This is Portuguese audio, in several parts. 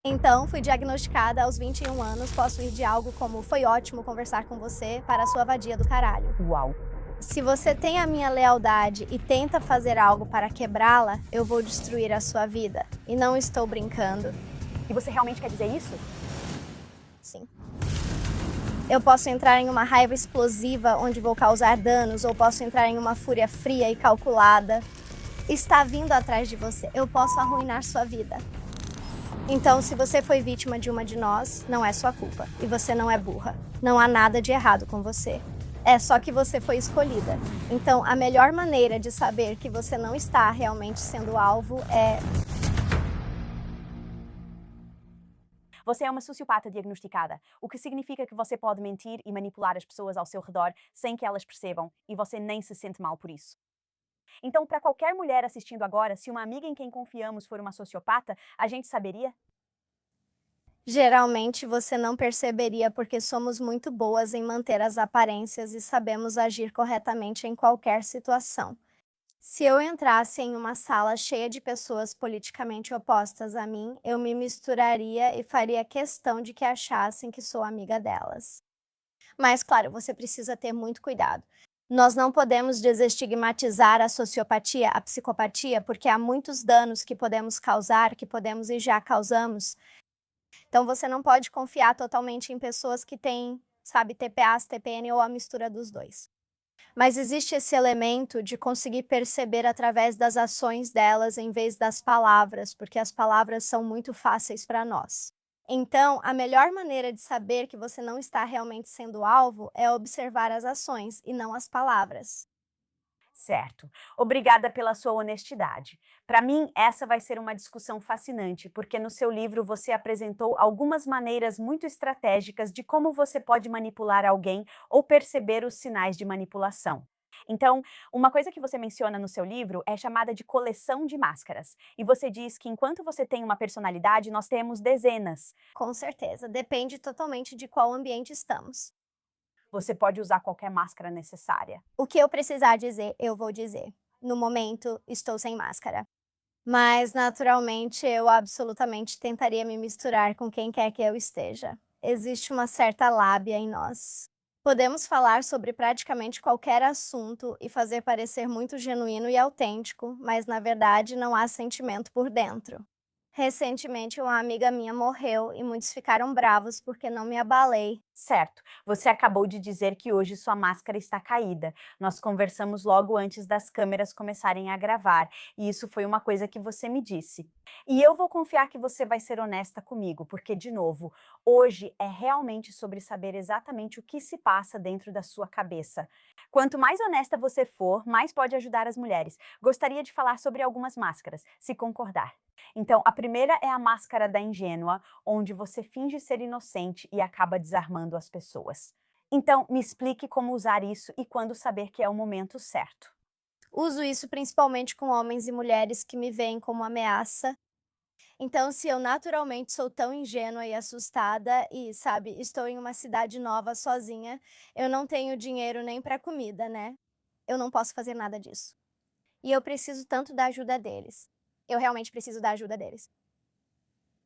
Então, fui diagnosticada aos 21 anos, possuir de algo como "foi ótimo conversar com você" para a sua vadia do caralho. Uau! Se você tem a minha lealdade e tenta fazer algo para quebrá-la, eu vou destruir a sua vida. E não estou brincando. E você realmente quer dizer isso? Sim. Eu posso entrar em uma raiva explosiva onde vou causar danos, ou posso entrar em uma fúria fria e calculada. Está vindo atrás de você. Eu posso arruinar sua vida. Então, se você foi vítima de uma de nós, não é sua culpa. E você não é burra. Não há nada de errado com você. É só que você foi escolhida. Então, a melhor maneira de saber que você não está realmente sendo alvo é... Você é uma sociopata diagnosticada, o que significa que você pode mentir e manipular as pessoas ao seu redor sem que elas percebam e você nem se sente mal por isso. Então, para qualquer mulher assistindo agora, se uma amiga em quem confiamos for uma sociopata, a gente saberia? Geralmente você não perceberia porque somos muito boas em manter as aparências e sabemos agir corretamente em qualquer situação. Se eu entrasse em uma sala cheia de pessoas politicamente opostas a mim, eu me misturaria e faria questão de que achassem que sou amiga delas. Mas, claro, você precisa ter muito cuidado. Nós não podemos desestigmatizar a sociopatia, a psicopatia, porque há muitos danos que podemos causar, que podemos e já causamos. Então você não pode confiar totalmente em pessoas que têm, sabe, TPAs, TPN ou a mistura dos dois. Mas existe esse elemento de conseguir perceber através das ações delas em vez das palavras, porque as palavras são muito fáceis para nós. Então, a melhor maneira de saber que você não está realmente sendo alvo é observar as ações e não as palavras. Certo. Obrigada pela sua honestidade. Para mim, essa vai ser uma discussão fascinante, porque no seu livro você apresentou algumas maneiras muito estratégicas de como você pode manipular alguém ou perceber os sinais de manipulação. Então, uma coisa que você menciona no seu livro é chamada de coleção de máscaras. E você diz que enquanto você tem uma personalidade, nós temos dezenas. Com certeza, depende totalmente de qual ambiente estamos. Você pode usar qualquer máscara necessária. O que eu precisar dizer, eu vou dizer. No momento, estou sem máscara. Mas, naturalmente, eu absolutamente tentaria me misturar com quem quer que eu esteja. Existe uma certa lábia em nós. Podemos falar sobre praticamente qualquer assunto e fazer parecer muito genuíno e autêntico, mas na verdade não há sentimento por dentro. Recentemente, uma amiga minha morreu e muitos ficaram bravos porque não me abalei. Certo. Você acabou de dizer que hoje sua máscara está caída. Nós conversamos logo antes das câmeras começarem a gravar, e isso foi uma coisa que você me disse. E eu vou confiar que você vai ser honesta comigo, porque, de novo, hoje é realmente sobre saber exatamente o que se passa dentro da sua cabeça. Quanto mais honesta você for, mais pode ajudar as mulheres. Gostaria de falar sobre algumas máscaras, se concordar. Então, a primeira é a máscara da ingênua, onde você finge ser inocente e acaba desarmando as pessoas. Então, me explique como usar isso e quando saber que é o momento certo. Uso isso principalmente com homens e mulheres que me veem como ameaça. Então, se eu naturalmente sou tão ingênua e assustada e, sabe, estou em uma cidade nova sozinha, eu não tenho dinheiro nem para comida, né? Eu não posso fazer nada disso. E eu preciso tanto da ajuda deles. Eu realmente preciso da ajuda deles.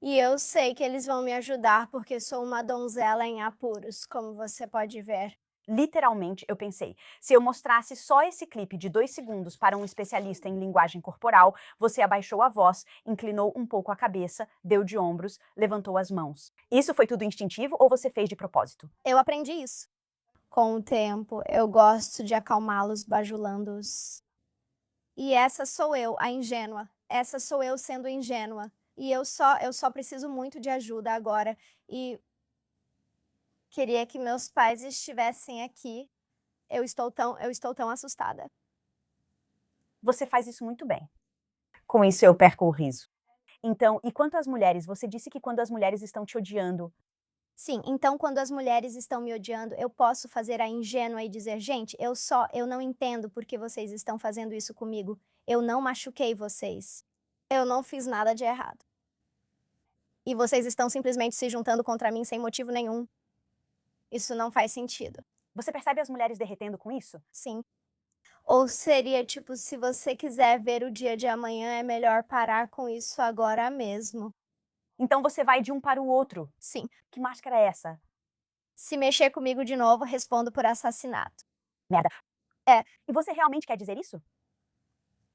E eu sei que eles vão me ajudar porque sou uma donzela em apuros, como você pode ver. Literalmente, eu pensei, se eu mostrasse só esse clipe de 2 segundos para um especialista em linguagem corporal, você abaixou a voz, inclinou um pouco a cabeça, deu de ombros, levantou as mãos. Isso foi tudo instintivo ou você fez de propósito? Eu aprendi isso. Com o tempo, eu gosto de acalmá-los bajulando-os. E essa sou eu, a ingênua. Essa sou eu sendo ingênua. E eu só preciso muito de ajuda agora. E queria que meus pais estivessem aqui. Eu estou tão assustada. Você faz isso muito bem. Com isso, eu perco o riso. Então, e quanto às mulheres, você disse que quando as mulheres estão te odiando, Sim, então quando as mulheres estão me odiando, eu posso fazer a ingênua e dizer: "Gente, eu não entendo por que vocês estão fazendo isso comigo. Eu não machuquei vocês. Eu não fiz nada de errado. E vocês estão simplesmente se juntando contra mim sem motivo nenhum. Isso não faz sentido". você percebe as mulheres derretendo com isso? Sim. Ou seria tipo: "Se você quiser ver o dia de amanhã, é melhor parar com isso agora mesmo". Então você vai de um para o outro. Sim. Que máscara é essa? Se mexer comigo de novo, respondo por assassinato. Merda. É, E você realmente quer dizer isso?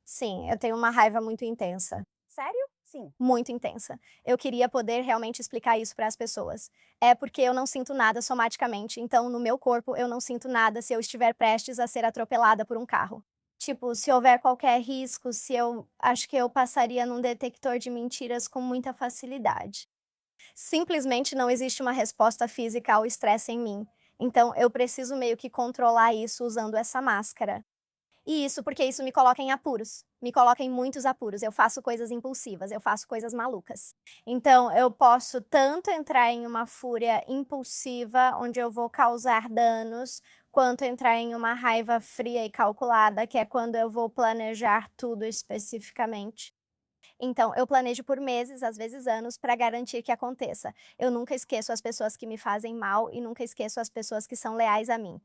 sim, eu tenho uma raiva muito intensa. Sério? Sim. Muito intensa. Eu queria poder realmente explicar isso para as pessoas. É porque eu não sinto nada somaticamente, então no meu corpo eu não sinto nada se eu estiver prestes a ser atropelada por um carro. Tipo, se houver qualquer risco, se eu acho que eu passaria num detector de mentiras com muita facilidade. Simplesmente não existe uma resposta física ao estresse em mim. Então eu preciso meio que controlar isso usando essa máscara. E isso porque isso me coloca em apuros, me coloca em muitos apuros. Eu faço coisas impulsivas, eu faço coisas malucas. Então, eu posso tanto entrar em uma fúria impulsiva, onde eu vou causar danos, quanto entrar em uma raiva fria e calculada, que é quando eu vou planejar tudo especificamente. Então, eu planejo por meses, às vezes anos, para garantir que aconteça. Eu nunca esqueço as pessoas que me fazem mal e nunca esqueço as pessoas que são leais a mim.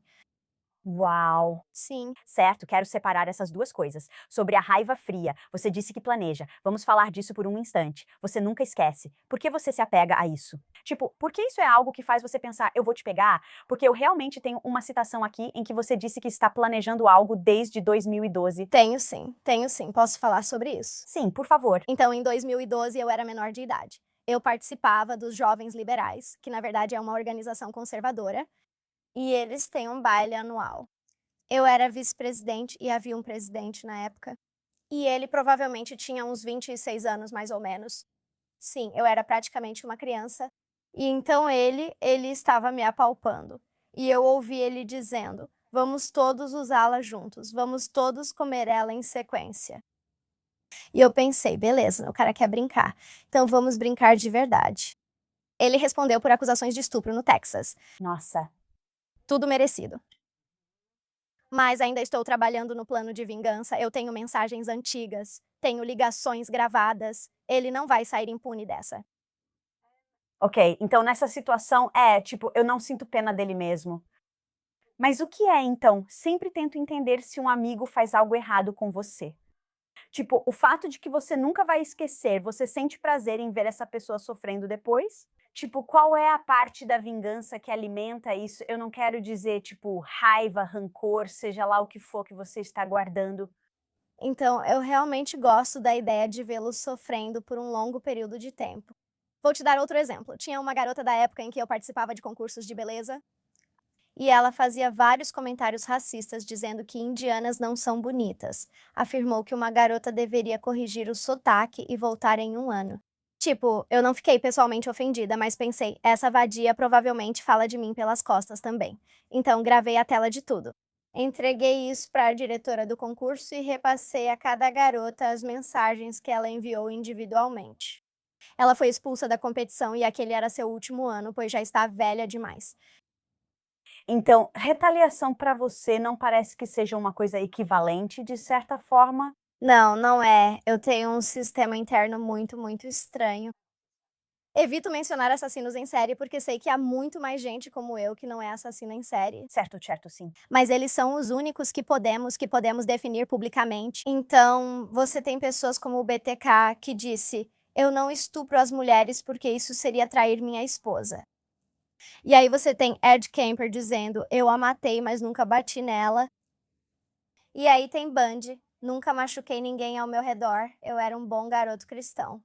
Uau! Sim. Certo, quero separar essas duas coisas. Sobre a raiva fria, você disse que planeja. Vamos falar disso por um instante. Você nunca esquece. Por que você se apega a isso? Tipo, por que isso é algo que faz você pensar, eu vou te pegar? Porque eu realmente tenho uma citação aqui em que você disse que está planejando algo desde 2012. Tenho sim, posso falar sobre isso. Sim, por favor. Então, em 2012, eu era menor de idade. Eu participava dos Jovens Liberais, que na verdade é uma organização conservadora, e eles têm um baile anual. Eu era vice-presidente e havia um presidente na época, e ele provavelmente tinha uns 26 anos, mais ou menos. Sim, eu era praticamente uma criança, e então ele estava me apalpando. E eu ouvi ele dizendo: "Vamos todos usá-la juntos, vamos todos comer ela em sequência". E eu pensei: "Beleza, o cara quer brincar, então vamos brincar de verdade". Ele respondeu por acusações de estupro no Texas. Nossa. Tudo merecido. Mas ainda estou trabalhando no plano de vingança, eu tenho mensagens antigas, tenho ligações gravadas, ele não vai sair impune dessa. Ok, então nessa situação tipo, eu não sinto pena dele mesmo. Mas o que é então? Sempre tento entender se um amigo faz algo errado com você. Tipo, o fato de que você nunca vai esquecer, você sente prazer em ver essa pessoa sofrendo depois? Tipo, qual é a parte da vingança que alimenta isso? Eu não quero dizer, tipo, raiva, rancor, seja lá o que for que você está guardando. Então, eu realmente gosto da ideia de vê-lo sofrendo por um longo período de tempo. Vou te dar outro exemplo. Tinha uma garota da época em que eu participava de concursos de beleza, e ela fazia vários comentários racistas dizendo que indianas não são bonitas. Afirmou que uma garota deveria corrigir o sotaque e voltar em um ano. Tipo, eu não fiquei pessoalmente ofendida, mas pensei, essa vadia provavelmente fala de mim pelas costas também. Então gravei a tela de tudo. Entreguei isso para a diretora do concurso e repassei a cada garota as mensagens que ela enviou individualmente. Ela foi expulsa da competição e aquele era seu último ano, pois já está velha demais. Então, retaliação para você não parece que seja uma coisa equivalente, de certa forma? Não, não é. Eu tenho um sistema interno muito estranho. Evito mencionar assassinos em série porque sei que há muito mais gente como eu que não é assassina em série. Certo, certo, sim. Mas eles são os únicos que podemos definir publicamente. Então, você tem pessoas como o BTK que disse: "Eu não estupro as mulheres porque isso seria trair minha esposa". E aí você tem Ed Kemper dizendo: "Eu a matei, mas nunca bati nela". E aí tem Bundy: "Nunca machuquei ninguém ao meu redor, eu era um bom garoto cristão".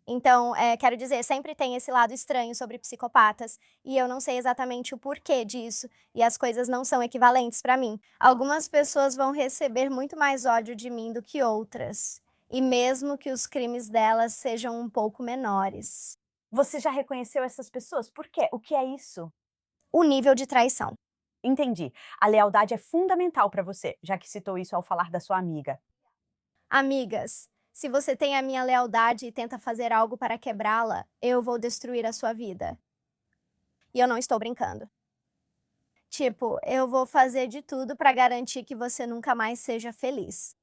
Então, quero dizer, sempre tem esse lado estranho sobre psicopatas, e eu não sei exatamente o porquê disso, e as coisas não são equivalentes para mim. Algumas pessoas vão receber muito mais ódio de mim do que outras, e mesmo que os crimes delas sejam um pouco menores. Você já reconheceu essas pessoas? Por quê? O que é isso? O nível de traição. Entendi. A lealdade é fundamental para você, já que citou isso ao falar da sua amiga. Amigas, se você tem a minha lealdade e tenta fazer algo para quebrá-la, eu vou destruir a sua vida. E eu não estou brincando. Tipo, eu vou fazer de tudo para garantir que você nunca mais seja feliz.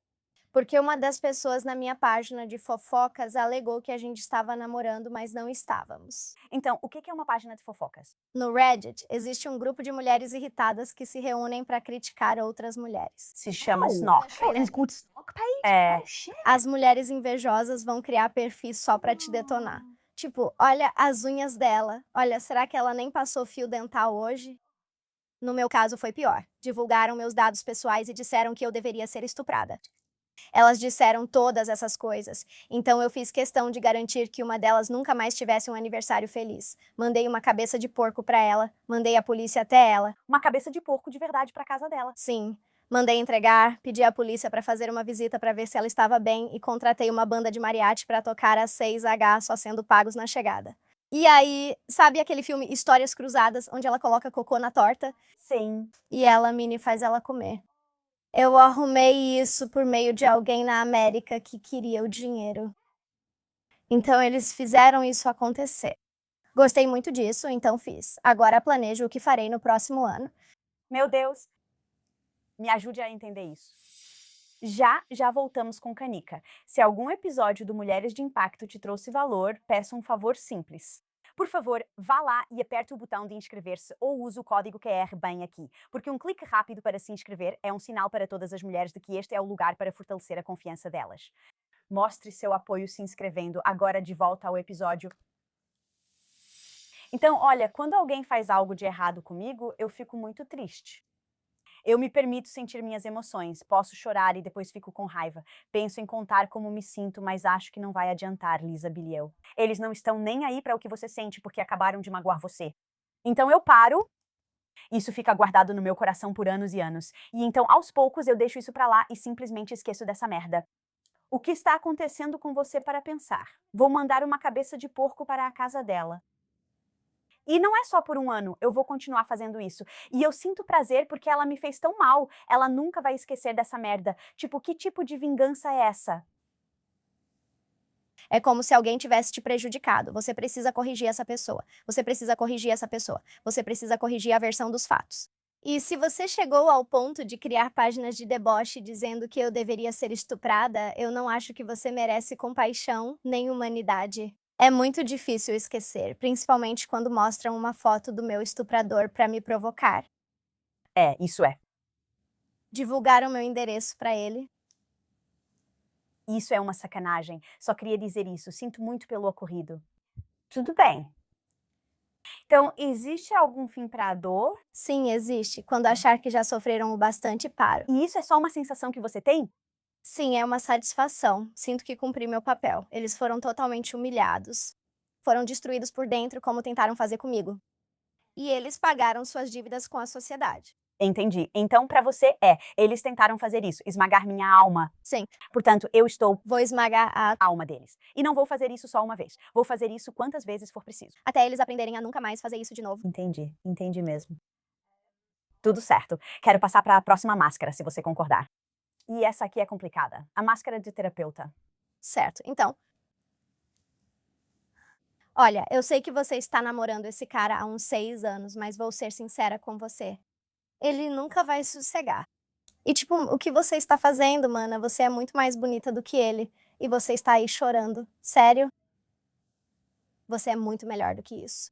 Porque uma das pessoas na minha página de fofocas alegou que a gente estava namorando, mas não estávamos. Então, o que que é uma página de fofocas? No Reddit, existe um grupo de mulheres irritadas que se reúnem para criticar outras mulheres. Se chama Oh, Snock. Caitlin's good stock page? É. Oh, shit. As mulheres invejosas vão criar perfis só para te detonar. Tipo, olha as unhas dela. Olha, será que ela nem passou fio dental hoje? No meu caso, foi pior. Divulgaram meus dados pessoais e disseram que eu deveria ser estuprada. Elas disseram todas essas coisas, então eu fiz questão de garantir que uma delas nunca mais tivesse um aniversário feliz. Mandei uma cabeça de porco para ela, mandei a polícia até ela. Uma cabeça de porco de verdade para casa dela. Sim, mandei entregar, pedi à polícia para fazer uma visita para ver se ela estava bem e contratei uma banda de mariachi para tocar às 6h, só sendo pagos na chegada. E aí, sabe aquele filme Histórias Cruzadas, onde ela coloca cocô na torta Sim. e ela, Minnie, faz ela comer? Eu arrumei isso por meio de alguém na América que queria o dinheiro. Então eles fizeram isso acontecer. Gostei muito disso, então fiz. Agora planejo o que farei no próximo ano. Meu Deus. Me ajude a entender isso. Já voltamos com Canica. Se algum episódio do Mulheres de Impacto te trouxe valor, peço um favor simples. Por favor, vá lá e aperte o botão de inscrever-se ou use o código QR bem aqui, porque um clique rápido para se inscrever é um sinal para todas as mulheres de que este é o lugar para fortalecer a confiança delas. Mostre seu apoio se inscrevendo. Agora de volta ao episódio. Então, olha, quando alguém faz algo de errado comigo, eu fico muito triste. Eu me permito sentir minhas emoções, posso chorar e depois fico com raiva. Penso em contar como me sinto, mas acho que não vai adiantar, Lisa Biliel. Eles não estão nem aí para o que você sente porque acabaram de magoar você. Então eu paro, isso fica guardado no meu coração por anos e anos. E então, aos poucos, eu deixo isso pra lá e simplesmente esqueço dessa merda. O que está acontecendo com você para pensar? Vou mandar uma cabeça de porco para a casa dela. E não é só por um ano, eu vou continuar fazendo isso. E eu sinto prazer porque ela me fez tão mal. Ela nunca vai esquecer dessa merda. Tipo, que tipo de vingança é essa? É como se alguém tivesse te prejudicado. Você precisa corrigir essa pessoa. Você precisa corrigir essa pessoa. Você precisa corrigir a versão dos fatos. E se você chegou ao ponto de criar páginas de deboche dizendo que eu deveria ser estuprada, eu não acho que você merece compaixão nem humanidade. É muito difícil esquecer, principalmente quando mostram uma foto do meu estuprador para me provocar. É, isso é. Divulgaram meu endereço para ele. Isso é uma sacanagem. Só queria dizer isso. Sinto muito pelo ocorrido. Tudo bem. Então, existe algum fim para a dor? Sim, existe. Quando achar que já sofreram o bastante, paro. E isso é só uma sensação que você tem? Sim, é uma satisfação. Sinto que cumpri meu papel. Eles foram totalmente humilhados. Foram destruídos por dentro, como tentaram fazer comigo. E eles pagaram suas dívidas com a sociedade. Entendi. Então, para você eles tentaram fazer isso, esmagar minha alma. Sim, Portanto, eu estou vou esmagar a alma deles. E não vou fazer isso só uma vez. Vou fazer isso quantas vezes for preciso. até eles aprenderem a nunca mais fazer isso de novo. Entendi mesmo. Tudo certo. Quero passar para a próxima máscara, se você concordar. E essa aqui é complicada. A máscara de terapeuta. Certo. Então, olha, eu sei que você está namorando esse cara há uns 6 anos, mas vou ser sincera com você. Ele nunca vai sossegar. E tipo, o que você está fazendo, mana? Você é muito mais bonita do que ele. E você está aí chorando. Sério? Você é muito melhor do que isso.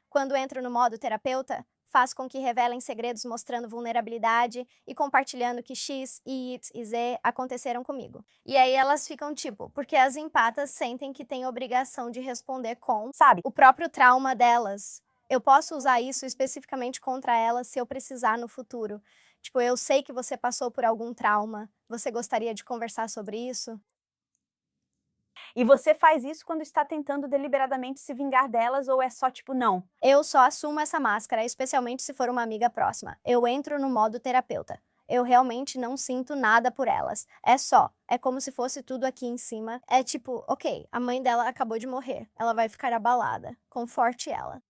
Quando entro no modo terapeuta, faz com que revelem segredos mostrando vulnerabilidade e compartilhando que X, Y e Z aconteceram comigo. E aí elas ficam tipo, porque as empatas sentem que têm obrigação de responder com, Sabe? o próprio trauma delas. Eu posso usar isso especificamente contra elas se eu precisar no futuro. Tipo, eu sei que você passou por algum trauma. Você gostaria de conversar sobre isso? E você faz isso quando está tentando deliberadamente se vingar delas ou é só tipo, não? Eu só assumo essa máscara, especialmente se for uma amiga próxima. Eu entro no modo terapeuta. Eu realmente não sinto nada por elas. É como se fosse tudo aqui em cima. É tipo, ok, a mãe dela acabou de morrer. Ela vai ficar abalada. Conforte ela.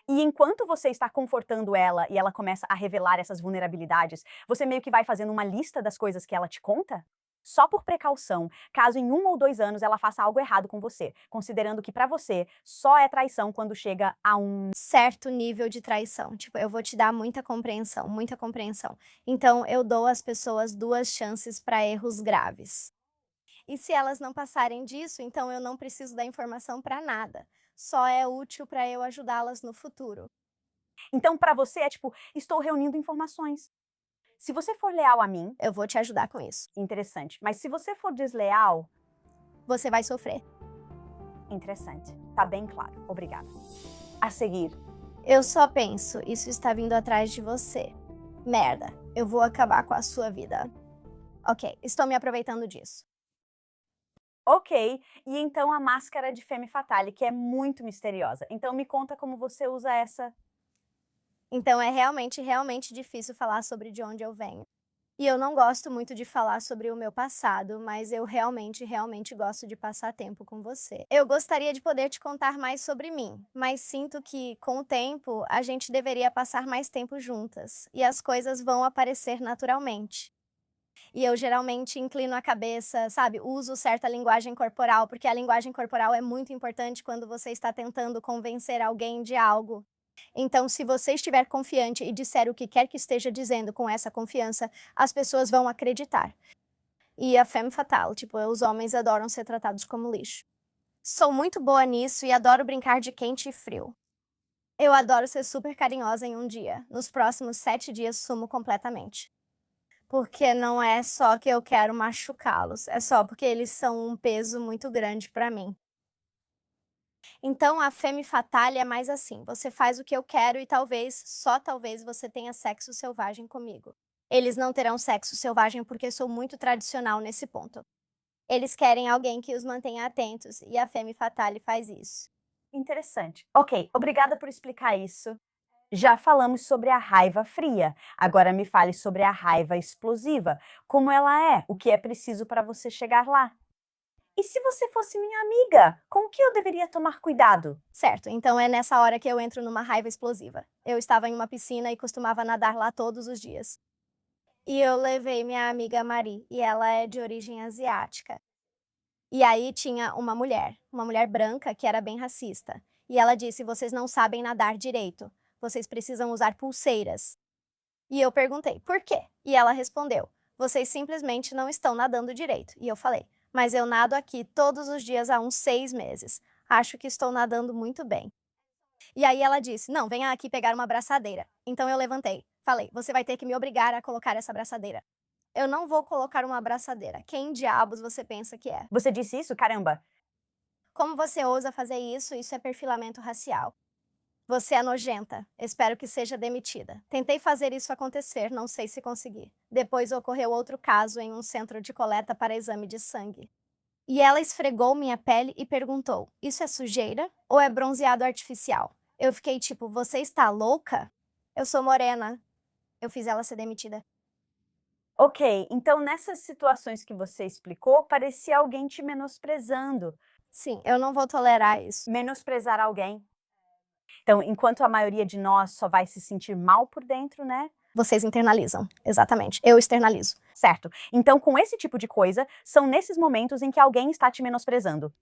E enquanto você está confortando ela e ela começa a revelar essas vulnerabilidades, você meio que vai fazendo uma lista das coisas que ela te conta? Só por precaução, caso em 1 ou 2 anos ela faça algo errado com você, considerando que pra você só é traição quando chega a um... Certo nível de traição. Tipo, eu vou te dar muita compreensão, muita compreensão. Então, eu dou às pessoas 2 chances para erros graves. E se elas não passarem disso, então eu não preciso da informação para nada. Só é útil para eu ajudá-las no futuro. Então pra você é tipo, estou reunindo informações. Se você for leal a mim, Eu vou te ajudar com isso. interessante. Mas se você for desleal, Você vai sofrer. Interessante. Tá bem claro. Obrigada. A seguir. Eu só penso, isso está vindo atrás de você. Merda, eu vou acabar com a sua vida. Ok, estou me aproveitando disso. Ok, e então a máscara de Femme Fatale, que é muito misteriosa. Então me conta como você usa essa. Então é realmente difícil falar sobre de onde eu venho. E eu não gosto muito de falar sobre o meu passado, mas eu realmente gosto de passar tempo com você. Eu gostaria de poder te contar mais sobre mim, mas sinto que, com o tempo, a gente deveria passar mais tempo juntas, e as coisas vão aparecer naturalmente. E eu geralmente inclino a cabeça, sabe, uso certa linguagem corporal, porque a linguagem corporal é muito importante quando você está tentando convencer alguém de algo. Então, se você estiver confiante e disser o que quer que esteja dizendo com essa confiança, as pessoas vão acreditar. E a femme fatale, tipo, os homens adoram ser tratados como lixo. Sou muito boa nisso e adoro brincar de quente e frio. Eu adoro ser super carinhosa em um dia. Nos próximos 7 dias sumo completamente. Porque não é só que eu quero machucá-los, é só porque eles são um peso muito grande pra mim. Então a femme fatale é mais assim: você faz o que eu quero e talvez, só talvez, você tenha sexo selvagem comigo. Eles não terão sexo selvagem porque sou muito tradicional nesse ponto. Eles querem alguém que os mantenha atentos e a femme fatale faz isso. Interessante. Ok, obrigada por explicar isso. Já falamos sobre a raiva fria. Agora me fale sobre a raiva explosiva. Como ela é? O que é preciso para você chegar lá? E se você fosse minha amiga, com o que eu deveria tomar cuidado? Certo, então é nessa hora que eu entro numa raiva explosiva. Eu estava em uma piscina e costumava nadar lá todos os dias. E eu levei minha amiga Marie, e ela é de origem asiática. E aí tinha uma mulher branca que era bem racista. E ela disse: vocês não sabem nadar direito, vocês precisam usar pulseiras. E eu perguntei: por quê? E ela respondeu: vocês simplesmente não estão nadando direito. E eu falei: mas eu nado aqui todos os dias há uns 6 meses. Acho que estou nadando muito bem. E aí ela disse: não, venha aqui pegar uma braçadeira. Então eu levantei. Falei: você vai ter que me obrigar a colocar essa braçadeira. Eu não vou colocar uma abraçadeira. Quem diabos você pensa que é? Você disse isso? Caramba! Como você ousa fazer isso? Isso é perfilamento racial. Você é nojenta. Espero que seja demitida. Tentei fazer isso acontecer, não sei se consegui. Depois ocorreu outro caso em um centro de coleta para exame de sangue. E ela esfregou minha pele e perguntou: isso é sujeira ou é bronzeado artificial? Eu fiquei tipo: você está louca? Eu sou morena. Eu fiz ela ser demitida. Ok, então nessas situações que você explicou, parecia alguém te menosprezando. Sim, eu não vou tolerar isso. Menosprezar alguém. Então, enquanto a maioria de nós só vai se sentir mal por dentro, né? Vocês internalizam. Exatamente. Eu externalizo. Certo. Então, com esse tipo de coisa, são nesses momentos em que alguém está te menosprezando.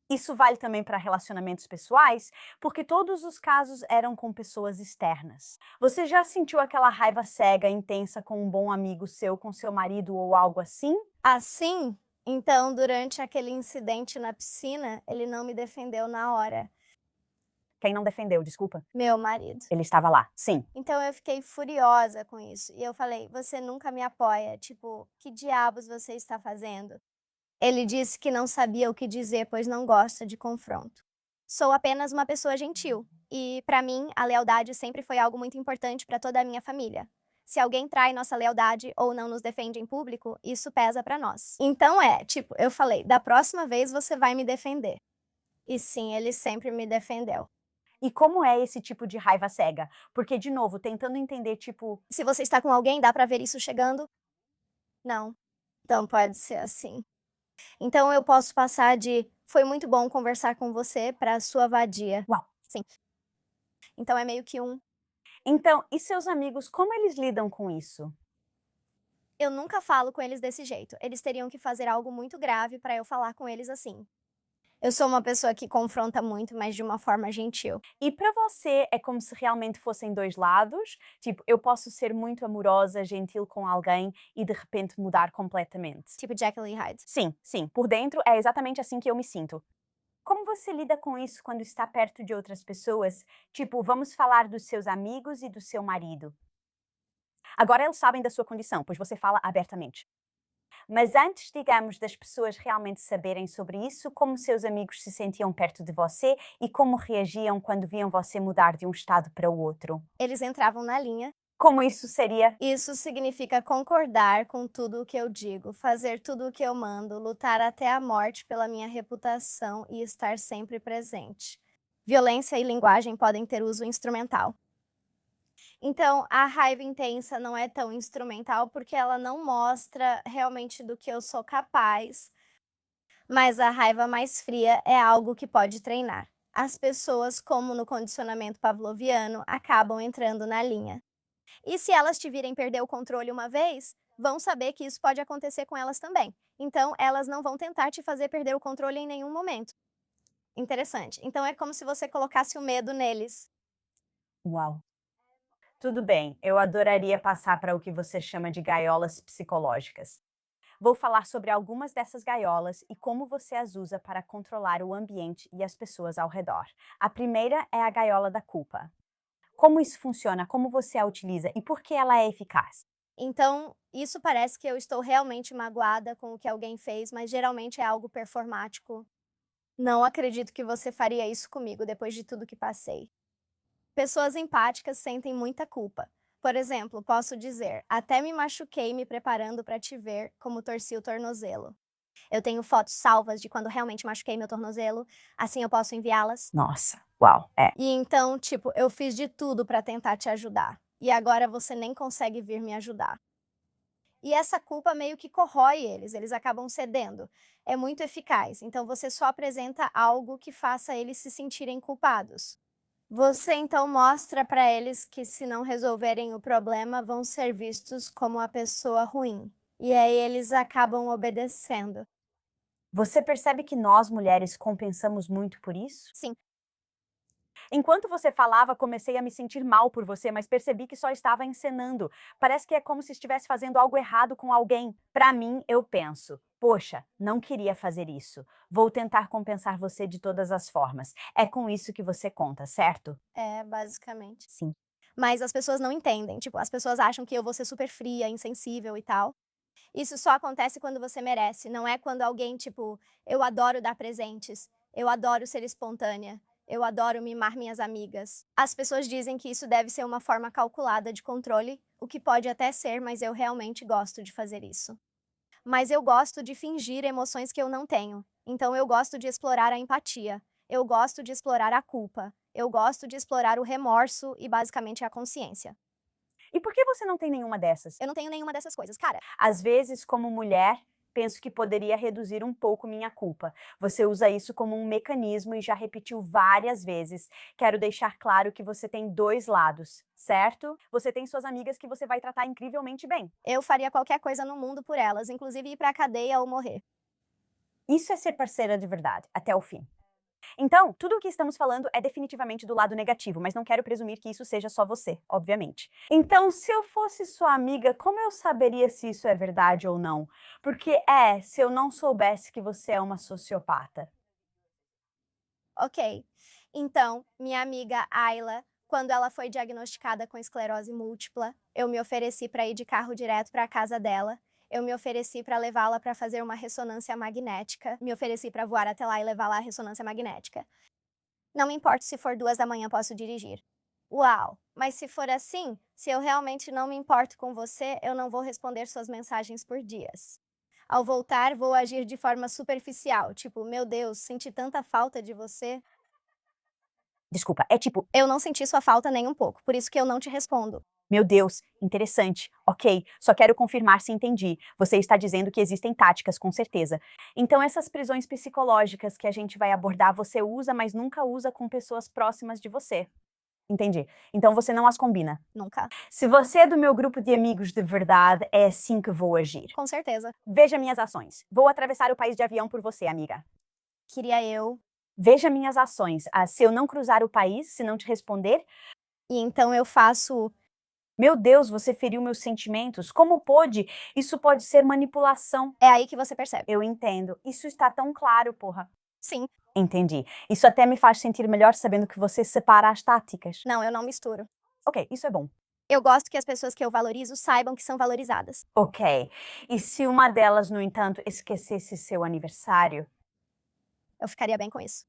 Isso vale também para relacionamentos pessoais, porque todos os casos eram com pessoas externas. Você já sentiu aquela raiva cega, intensa com um bom amigo seu, com seu marido ou algo assim? Assim, então, durante aquele incidente na piscina, ele não me defendeu na hora. Quem não defendeu, desculpa? Meu marido. Ele estava lá, sim. Então eu fiquei furiosa com isso. E eu falei: você nunca me apoia. Tipo, que diabos você está fazendo? Ele disse que não sabia o que dizer, pois não gosta de confronto. Sou apenas uma pessoa gentil. E, para mim, a lealdade sempre foi algo muito importante para toda a minha família. Se alguém trai nossa lealdade ou não nos defende em público, isso pesa para nós. Então tipo, eu falei: da próxima vez você vai me defender. E sim, ele sempre me defendeu. E como é esse tipo de raiva cega? Porque, de novo, tentando entender, tipo, Se você está com alguém, dá pra ver isso chegando? Não. Então pode ser assim. Então eu posso passar de foi muito bom conversar com você pra sua vadia. uau. Sim. Então é meio que Então, e seus amigos, como eles lidam com isso? eu nunca falo com eles desse jeito. Eles teriam que fazer algo muito grave pra eu falar com eles assim. Eu sou uma pessoa que confronta muito, mas de uma forma gentil. E para você é como se realmente fossem dois lados? Tipo, eu posso ser muito amorosa, gentil com alguém e de repente mudar completamente. Tipo Jekyll e Hyde. Sim, sim, por dentro é exatamente assim que eu me sinto. Como você lida com isso quando está perto de outras pessoas? Tipo, vamos falar dos seus amigos e do seu marido. Agora eles sabem da sua condição, pois você fala abertamente. Mas antes, digamos, das pessoas realmente saberem sobre isso, como seus amigos se sentiam perto de você e como reagiam quando viam você mudar de um estado para o outro? Eles entravam na linha. Como isso seria? Isso significa concordar com tudo o que eu digo, fazer tudo o que eu mando, lutar até a morte pela minha reputação e estar sempre presente. Violência e linguagem podem ter uso instrumental. Então, a raiva intensa não é tão instrumental porque ela não mostra realmente do que eu sou capaz, mas a raiva mais fria é algo que pode treinar. As pessoas, como no condicionamento pavloviano, acabam entrando na linha. E se elas te virem perder o controle uma vez, vão saber que isso pode acontecer com elas também. Então, elas não vão tentar te fazer perder o controle em nenhum momento. Interessante. Então, é como se você colocasse o medo neles. Uau! Tudo bem, eu adoraria passar para o que você chama de gaiolas psicológicas. Vou falar sobre algumas dessas gaiolas e como você as usa para controlar o ambiente e as pessoas ao redor. A primeira é a gaiola da culpa. Como isso funciona, como você a utiliza e por que ela é eficaz? Então, isso parece que eu estou realmente magoada com o que alguém fez, mas geralmente é algo performático. Não acredito que você faria isso comigo depois de tudo que passei. Pessoas empáticas sentem muita culpa. Por exemplo, posso dizer: até me machuquei me preparando para te ver, como torci o tornozelo. Eu tenho fotos salvas de quando realmente machuquei meu tornozelo, assim eu posso enviá-las. Nossa, uau, é. E então, tipo, eu fiz de tudo para tentar te ajudar. E agora você nem consegue vir me ajudar. E essa culpa meio que corrói eles acabam cedendo. É muito eficaz, então você só apresenta algo que faça eles se sentirem culpados. Você então mostra para eles que se não resolverem o problema, vão ser vistos como a pessoa ruim. E aí eles acabam obedecendo. Você percebe que nós mulheres compensamos muito por isso? Sim, Enquanto você falava, comecei a me sentir mal por você, mas percebi que só estava encenando. Parece que é como se estivesse fazendo algo errado com alguém. Para mim, eu penso: poxa, não queria fazer isso. Vou tentar compensar você de todas as formas. É com isso que você conta, certo? basicamente. Sim. Mas as pessoas não entendem, tipo, as pessoas acham que eu vou ser super fria, insensível e tal. Isso só acontece quando você merece, não é quando alguém, tipo, eu adoro dar presentes, eu adoro ser espontânea, eu adoro mimar minhas amigas. As pessoas dizem que isso deve ser uma forma calculada de controle, o que pode até ser, mas eu realmente gosto de fazer isso. Mas eu gosto de fingir emoções que eu não tenho. Então eu gosto de explorar a empatia, eu gosto de explorar a culpa, eu gosto de explorar o remorso e basicamente a consciência. E por que você não tem nenhuma dessas? Eu não tenho nenhuma dessas coisas, cara. Às vezes, como mulher, penso que poderia reduzir um pouco minha culpa. Você usa isso como um mecanismo e já repetiu várias vezes. Quero deixar claro que você tem dois lados, certo? Você tem suas amigas que você vai tratar incrivelmente bem. Eu faria qualquer coisa no mundo por elas, inclusive ir pra cadeia ou morrer. Isso é ser parceira de verdade, até o fim. Então, tudo o que estamos falando é definitivamente do lado negativo, mas não quero presumir que isso seja só você, obviamente. Então, se eu fosse sua amiga, como eu saberia se isso é verdade ou não? Porque se eu não soubesse que você é uma sociopata. Ok. Então, minha amiga Ayla, quando ela foi diagnosticada com esclerose múltipla, eu me ofereci para ir de carro direto para a casa dela. Eu me ofereci para levá-la para fazer uma ressonância magnética. Me ofereci para voar até lá e levá-la à ressonância magnética. Não me importa se for 2 da manhã, posso dirigir. Uau! Mas se for assim, se eu realmente não me importo com você, eu não vou responder suas mensagens por dias. Ao voltar, vou agir de forma superficial, tipo, meu Deus, senti tanta falta de você. Desculpa, é tipo, Eu não senti sua falta nem um pouco, por isso que eu não te respondo. meu Deus, interessante. Ok, só quero confirmar se entendi. Você está dizendo que existem táticas, com certeza. Então, essas prisões psicológicas que a gente vai abordar, você usa, mas nunca usa com pessoas próximas de você. Entendi. Então você não as combina. Nunca. Se você é do meu grupo de amigos de verdade, é assim que vou agir. Com certeza. Veja minhas ações. Vou atravessar o país de avião por você, amiga. Queria eu. Veja minhas ações. Se eu não cruzar o país, se não te responder, E então eu faço. meu Deus, você feriu meus sentimentos. Como pôde? Isso pode ser manipulação. É aí que você percebe. Eu entendo. Isso está tão claro, porra. Sim. Entendi. Isso até me faz sentir melhor sabendo que você separa as táticas. Não, eu não misturo. Ok, isso é bom. Eu gosto que as pessoas que eu valorizo saibam que são valorizadas. Ok. E se uma delas, no entanto, esquecesse seu aniversário? Eu ficaria bem com isso.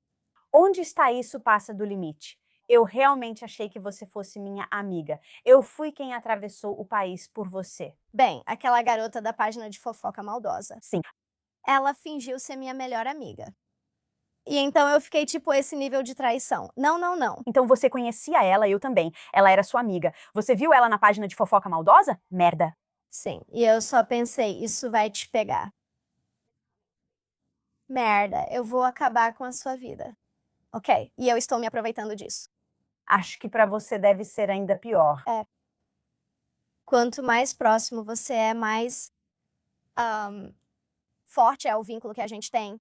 Onde está isso passa do limite? Eu realmente achei que você fosse minha amiga. Eu fui quem atravessou o país por você. Bem, aquela garota da página de fofoca maldosa. Sim. Ela fingiu ser minha melhor amiga. E então eu fiquei tipo esse nível de traição. Não, não, não. Então você conhecia ela, eu também. Ela era sua amiga. Você viu ela na página de fofoca maldosa? Merda. Sim, e eu só pensei, isso vai te pegar. Merda, eu vou acabar com a sua vida. Ok, e eu estou me aproveitando disso. Acho que pra você deve ser ainda pior. É. Quanto mais próximo você é, mais ahn, forte é o vínculo que a gente tem,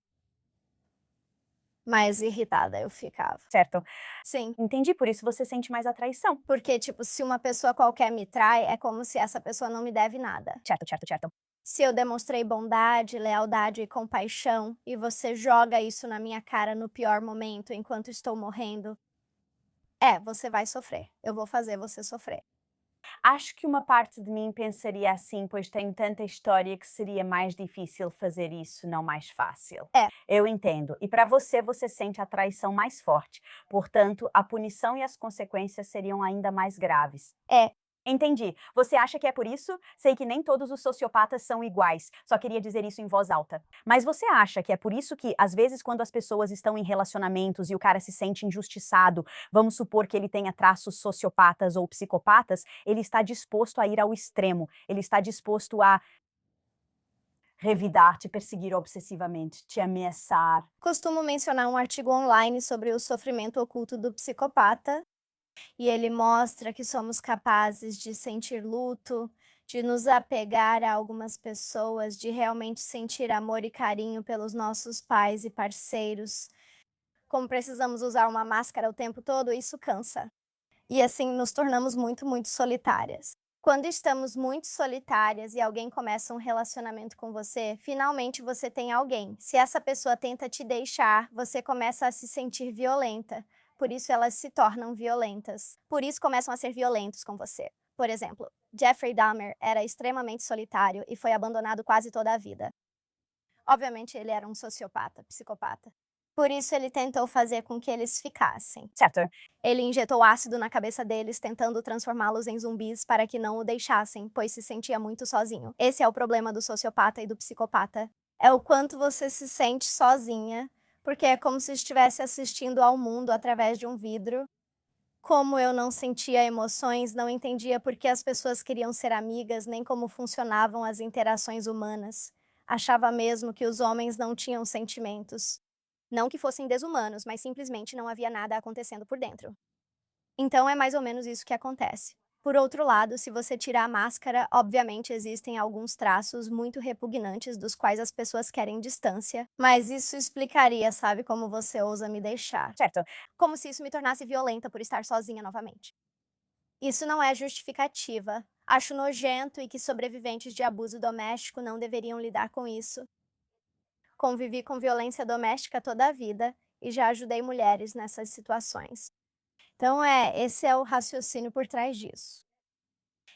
mais irritada eu ficava. Certo? Sim, Entendi, por isso você sente mais atraição. porque, tipo, se uma pessoa qualquer me trai, é como se essa pessoa não me deve nada. Certo, certo, certo. Se eu demonstrei bondade, lealdade e compaixão e você joga isso na minha cara no pior momento enquanto estou morrendo, você vai sofrer. Eu vou fazer você sofrer. Acho que uma parte de mim pensaria assim, pois tenho tanta história que seria mais difícil fazer isso, não mais fácil. É. Eu entendo. E para você, você sente a traição mais forte. Portanto, a punição e as consequências seriam ainda mais graves. É, Entendi. Você acha que é por isso? Sei que nem todos os sociopatas são iguais. Só queria dizer isso em voz alta. Mas você acha que é por isso que, às vezes, quando as pessoas estão em relacionamentos e o cara se sente injustiçado, vamos supor que ele tenha traços sociopatas ou psicopatas, ele está disposto a ir ao extremo. Ele está disposto a revidar, te perseguir obsessivamente, te ameaçar. costumo mencionar um artigo online sobre o sofrimento oculto do psicopata, e ele mostra que somos capazes de sentir luto, de nos apegar a algumas pessoas, de realmente sentir amor e carinho pelos nossos pais e parceiros. Como precisamos usar uma máscara o tempo todo, isso cansa. E assim nos tornamos muito, muito solitárias. Quando estamos muito solitárias e alguém começa um relacionamento com você, finalmente você tem alguém. Se essa pessoa tenta te deixar, você começa a se sentir violenta. Por isso elas se tornam violentas. Por isso começam a ser violentos com você. Por exemplo, Jeffrey Dahmer era extremamente solitário e foi abandonado quase toda a vida. Obviamente ele era um sociopata, psicopata. Por isso ele tentou fazer com que eles ficassem. Certo? Ele injetou ácido na cabeça deles, tentando transformá-los em zumbis para que não o deixassem, pois se sentia muito sozinho. Esse é o problema do sociopata e do psicopata. É o quanto você se sente sozinha, porque é como se estivesse assistindo ao mundo através de um vidro. Como eu não sentia emoções, não entendia por que as pessoas queriam ser amigas, nem como funcionavam as interações humanas. Achava mesmo que os homens não tinham sentimentos. Não que fossem desumanos, mas simplesmente não havia nada acontecendo por dentro. Então é mais ou menos isso que acontece. Por outro lado, se você tirar a máscara, obviamente existem alguns traços muito repugnantes dos quais as pessoas querem distância, mas isso explicaria, sabe, como você ousa me deixar. Certo. Como se isso me tornasse violenta por estar sozinha novamente. Isso não é justificativa. Acho nojento e que sobreviventes de abuso doméstico não deveriam lidar com isso. Convivi com violência doméstica toda a vida e já ajudei mulheres nessas situações. Então, esse é o raciocínio por trás disso.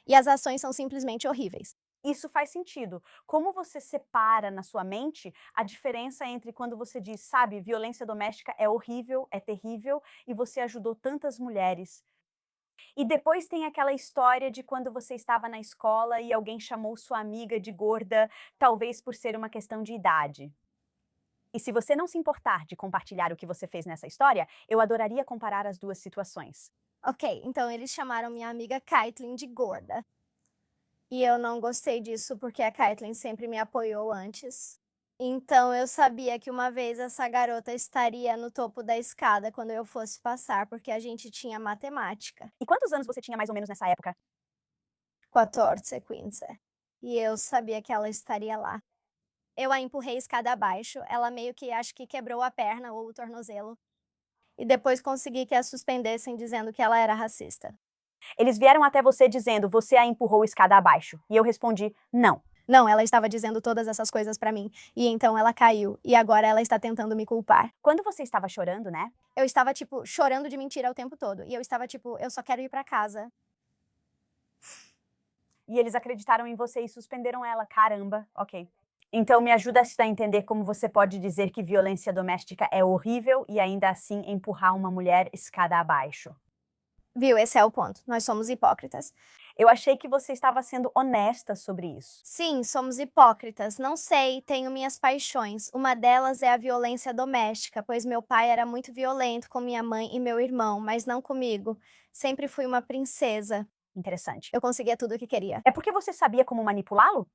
E as ações são simplesmente horríveis. Isso faz sentido. Como você separa na sua mente a diferença entre quando você diz, sabe, violência doméstica é horrível, é terrível, e você ajudou tantas mulheres. E depois tem aquela história de quando você estava na escola e alguém chamou sua amiga de gorda, talvez por ser uma questão de idade. E se você não se importar de compartilhar o que você fez nessa história, eu adoraria comparar as duas situações. Ok, então eles chamaram minha amiga Caitlyn de gorda. E eu não gostei disso porque a Caitlyn sempre me apoiou antes. Então eu sabia que uma vez essa garota estaria no topo da escada quando eu fosse passar, porque a gente tinha matemática. E quantos anos você tinha mais ou menos nessa época? 14, 15. E eu sabia que ela estaria lá. Eu a empurrei escada abaixo, ela meio que acho que quebrou a perna ou o tornozelo. E depois consegui que a suspendessem dizendo que ela era racista. Eles vieram até você dizendo, você a empurrou escada abaixo. E eu respondi, não. Não, ela estava dizendo todas essas coisas pra mim. E então ela caiu. E agora ela está tentando me culpar. Quando você estava chorando, né? Eu estava, tipo, chorando de mentira o tempo todo. E eu estava, tipo, eu só quero ir pra casa. E eles acreditaram em você e suspenderam ela. Caramba, ok. Então me ajuda a entender como você pode dizer que violência doméstica é horrível e ainda assim empurrar uma mulher escada abaixo. Viu, esse é o ponto. Nós somos hipócritas. Eu achei que você estava sendo honesta sobre isso. Sim, somos hipócritas. Não sei, tenho minhas paixões. Uma delas é a violência doméstica, pois meu pai era muito violento com minha mãe e meu irmão, mas não comigo. Sempre fui uma princesa. Interessante. Eu conseguia tudo o que queria. É porque você sabia como manipulá-lo?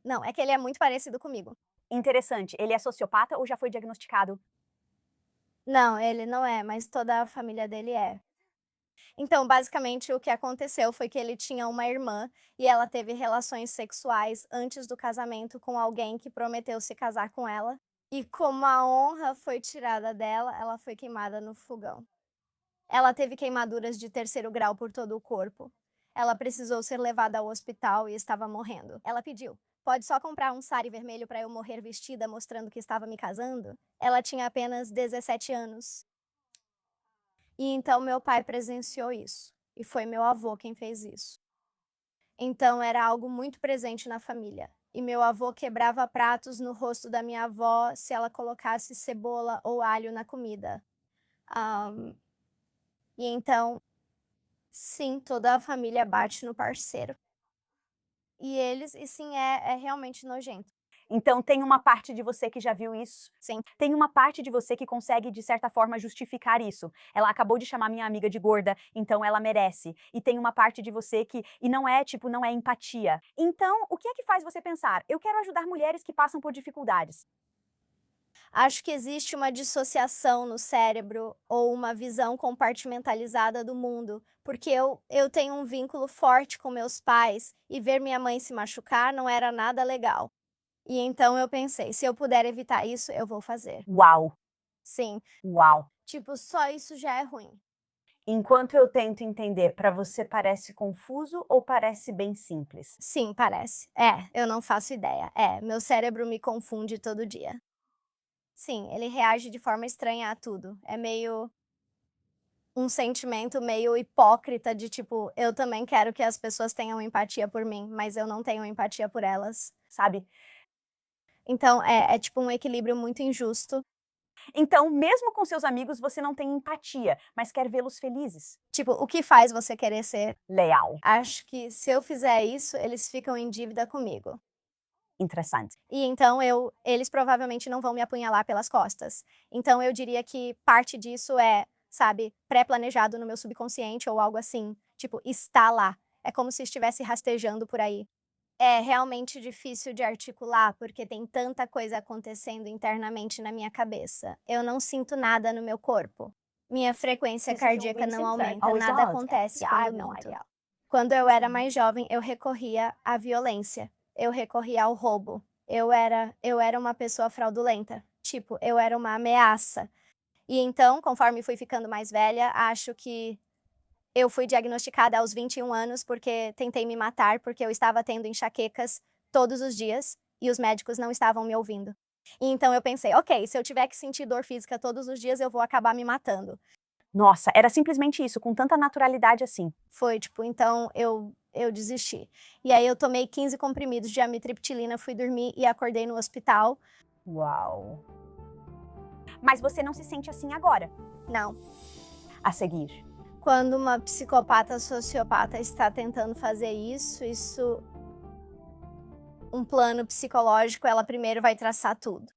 Não, é que ele é muito parecido comigo. Interessante. Ele é sociopata ou já foi diagnosticado? Não, ele não é, mas toda a família dele é. Então, basicamente, o que aconteceu foi que ele tinha uma irmã e ela teve relações sexuais antes do casamento com alguém que prometeu se casar com ela. E como a honra foi tirada dela, ela foi queimada no fogão. Ela teve queimaduras de 3º grau por todo o corpo. Ela precisou ser levada ao hospital e estava morrendo. Ela pediu: "Pode só comprar um sari vermelho para eu morrer vestida mostrando que estava me casando?" Ela tinha apenas 17 anos. E então meu pai presenciou isso, e foi meu avô quem fez isso. Então era algo muito presente na família. E meu avô quebrava pratos no rosto da minha avó se ela colocasse cebola ou alho na comida. Am, e então, sim, toda a família bate no parceiro. E sim, é realmente nojento. Então tem uma parte de você que já viu isso? Sim. Tem uma parte de você que consegue, de certa forma, justificar isso. Ela acabou de chamar minha amiga de gorda, então ela merece. E tem uma parte de você que. E não é, tipo, não é empatia. Então, o que é que faz você pensar? Eu quero ajudar mulheres que passam por dificuldades. Acho que existe uma dissociação no cérebro ou uma visão compartimentalizada do mundo, porque eu tenho um vínculo forte com meus pais e ver minha mãe se machucar não era nada legal. E então eu pensei, se eu puder evitar isso, eu vou fazer. Uau, Sim, uau. tipo, só isso já é ruim. Enquanto eu tento entender, para você parece confuso ou parece bem simples? Sim, parece. É, eu não faço ideia. É, meu cérebro me confunde todo dia. Sim, ele reage de forma estranha a tudo. É meio um sentimento meio hipócrita de tipo, eu também quero que as pessoas tenham empatia por mim, mas eu não tenho empatia por elas, Sabe? então é tipo um equilíbrio muito injusto. Então, mesmo com seus amigos, você não tem empatia, mas quer vê-los felizes. Tipo, o que faz você querer ser? Leal. Acho que se eu fizer isso, eles ficam em dívida comigo. Interessante. E então eles provavelmente não vão me apunhalar pelas costas. Então eu diria que parte disso é, sabe, pré-planejado no meu subconsciente ou algo assim, tipo, está lá. É como se estivesse rastejando por aí. É realmente difícil de articular, porque tem tanta coisa acontecendo internamente na minha cabeça. Eu não sinto nada no meu corpo. Minha frequência cardíaca não aumenta, nada acontece quando minto. Quando eu era mais jovem, eu recorria à violência. Eu recorria ao roubo. Eu era uma pessoa fraudulenta. Tipo, eu era uma ameaça. E então, conforme fui ficando mais velha, acho que eu fui diagnosticada aos 21 anos porque tentei me matar porque eu estava tendo enxaquecas todos os dias e os médicos não estavam me ouvindo. E então eu pensei, ok, se eu tiver que sentir dor física todos os dias, eu vou acabar me matando. Nossa, era simplesmente isso, com tanta naturalidade assim. Foi, tipo, então eu desisti. E aí eu tomei 15 comprimidos de amitriptilina, fui dormir e acordei no hospital. Uau. Mas você não se sente assim agora. Não. A seguir. Quando uma psicopata sociopata está tentando fazer isso, um plano psicológico, ela primeiro vai traçar tudo.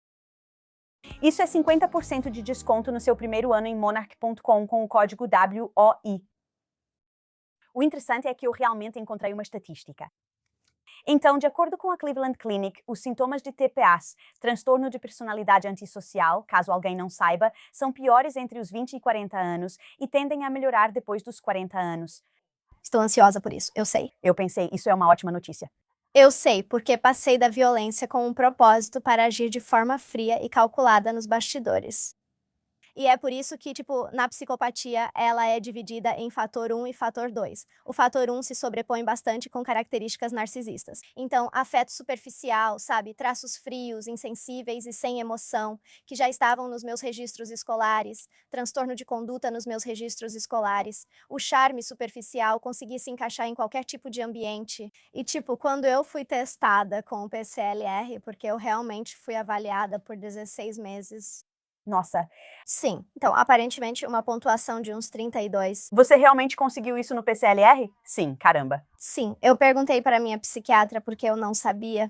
Isso é 50% de desconto no seu primeiro ano em monarch.com com o código WOI. O interessante é que eu realmente encontrei uma estatística. Então, de acordo com a Cleveland Clinic, os sintomas de TPAs, transtorno de personalidade antissocial, caso alguém não saiba, são piores entre os 20 e 40 anos e tendem a melhorar depois dos 40 anos. Estou ansiosa por isso, eu sei. Eu pensei, isso é uma ótima notícia. Eu sei, porque passei da violência com um propósito para agir de forma fria e calculada nos bastidores. E é por isso que, tipo, na psicopatia, ela é dividida em fator 1 e fator 2. O fator 1 se sobrepõe bastante com características narcisistas. Então, afeto superficial, sabe? Traços frios, insensíveis e sem emoção, que já estavam nos meus registros escolares, transtorno de conduta nos meus registros escolares, o charme superficial, conseguir se encaixar em qualquer tipo de ambiente. E, tipo, quando eu fui testada com o PCLR, porque eu realmente fui avaliada por 16 meses. Nossa, Sim, então, aparentemente, uma pontuação de uns 32. você realmente conseguiu isso no PCLR? Sim, caramba. Sim, eu perguntei para minha psiquiatra porque eu não sabia.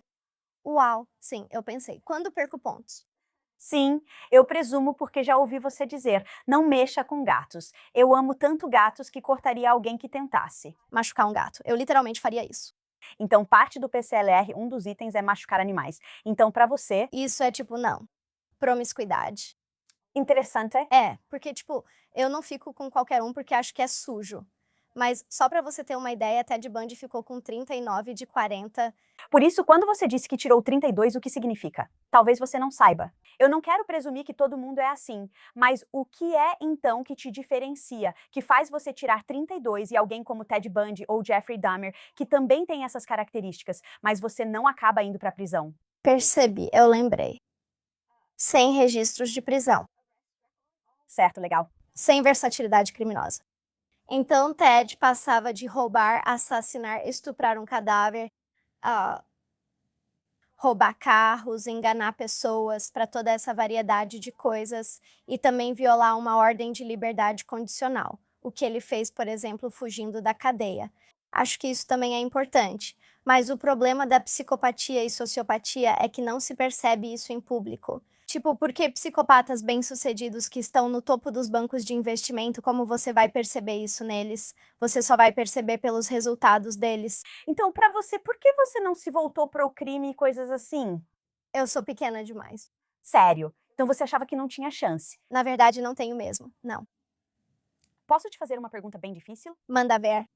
Uau, sim, eu pensei, quando perco pontos? Sim, eu presumo porque já ouvi você dizer: não mexa com gatos. Eu amo tanto gatos que cortaria alguém que tentasse. Machucar um gato. Eu literalmente faria isso. Então, parte do PCLR, um dos itens é machucar animais. Então, para você, Isso é tipo, não. Promiscuidade. interessante. É, porque, tipo, eu não fico com qualquer um porque acho que é sujo. Mas só pra você ter uma ideia, Ted Bundy ficou com 39 de 40. Por isso, quando você disse que tirou 32, o que significa? Talvez você não saiba. Eu não quero presumir que todo mundo é assim, mas o que é então que te diferencia, que faz você tirar 32 e alguém como Ted Bundy ou Jeffrey Dahmer, que também tem essas características, mas você não acaba indo para a prisão? Percebi, eu lembrei. Sem registros de prisão. Certo, legal. Sem versatilidade criminosa. Então, Ted passava de roubar, assassinar, estuprar um cadáver, ah, roubar carros, enganar pessoas, para toda essa variedade de coisas e também violar uma ordem de liberdade condicional, o que ele fez, por exemplo, fugindo da cadeia. Acho que isso também é importante, mas o problema da psicopatia e sociopatia é que não se percebe isso em público. Tipo, porque psicopatas bem-sucedidos que estão no topo dos bancos de investimento, como você vai perceber isso neles? Você só vai perceber pelos resultados deles. Então, para você, por que você não se voltou para o crime e coisas assim? Eu sou pequena demais. Sério. Então você achava que não tinha chance. Na verdade, não tenho mesmo. Não. Posso te fazer uma pergunta bem difícil? Manda ver.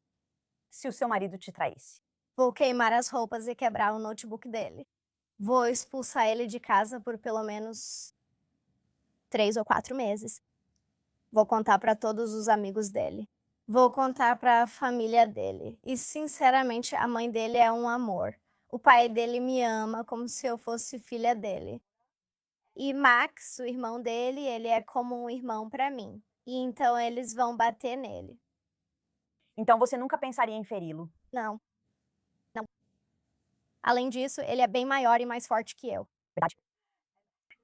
Se o seu marido te traísse. Vou queimar as roupas e quebrar o notebook dele. Vou expulsar ele de casa por pelo menos 3 ou 4 meses. Vou contar para todos os amigos dele. Vou contar para a família dele. E, sinceramente, a mãe dele é um amor. O pai dele me ama como se eu fosse filha dele. E Max, o irmão dele, ele é como um irmão para mim. E então eles vão bater nele. Então você nunca pensaria em feri-lo. Não, não. Além disso, ele é bem maior e mais forte que eu. Verdade.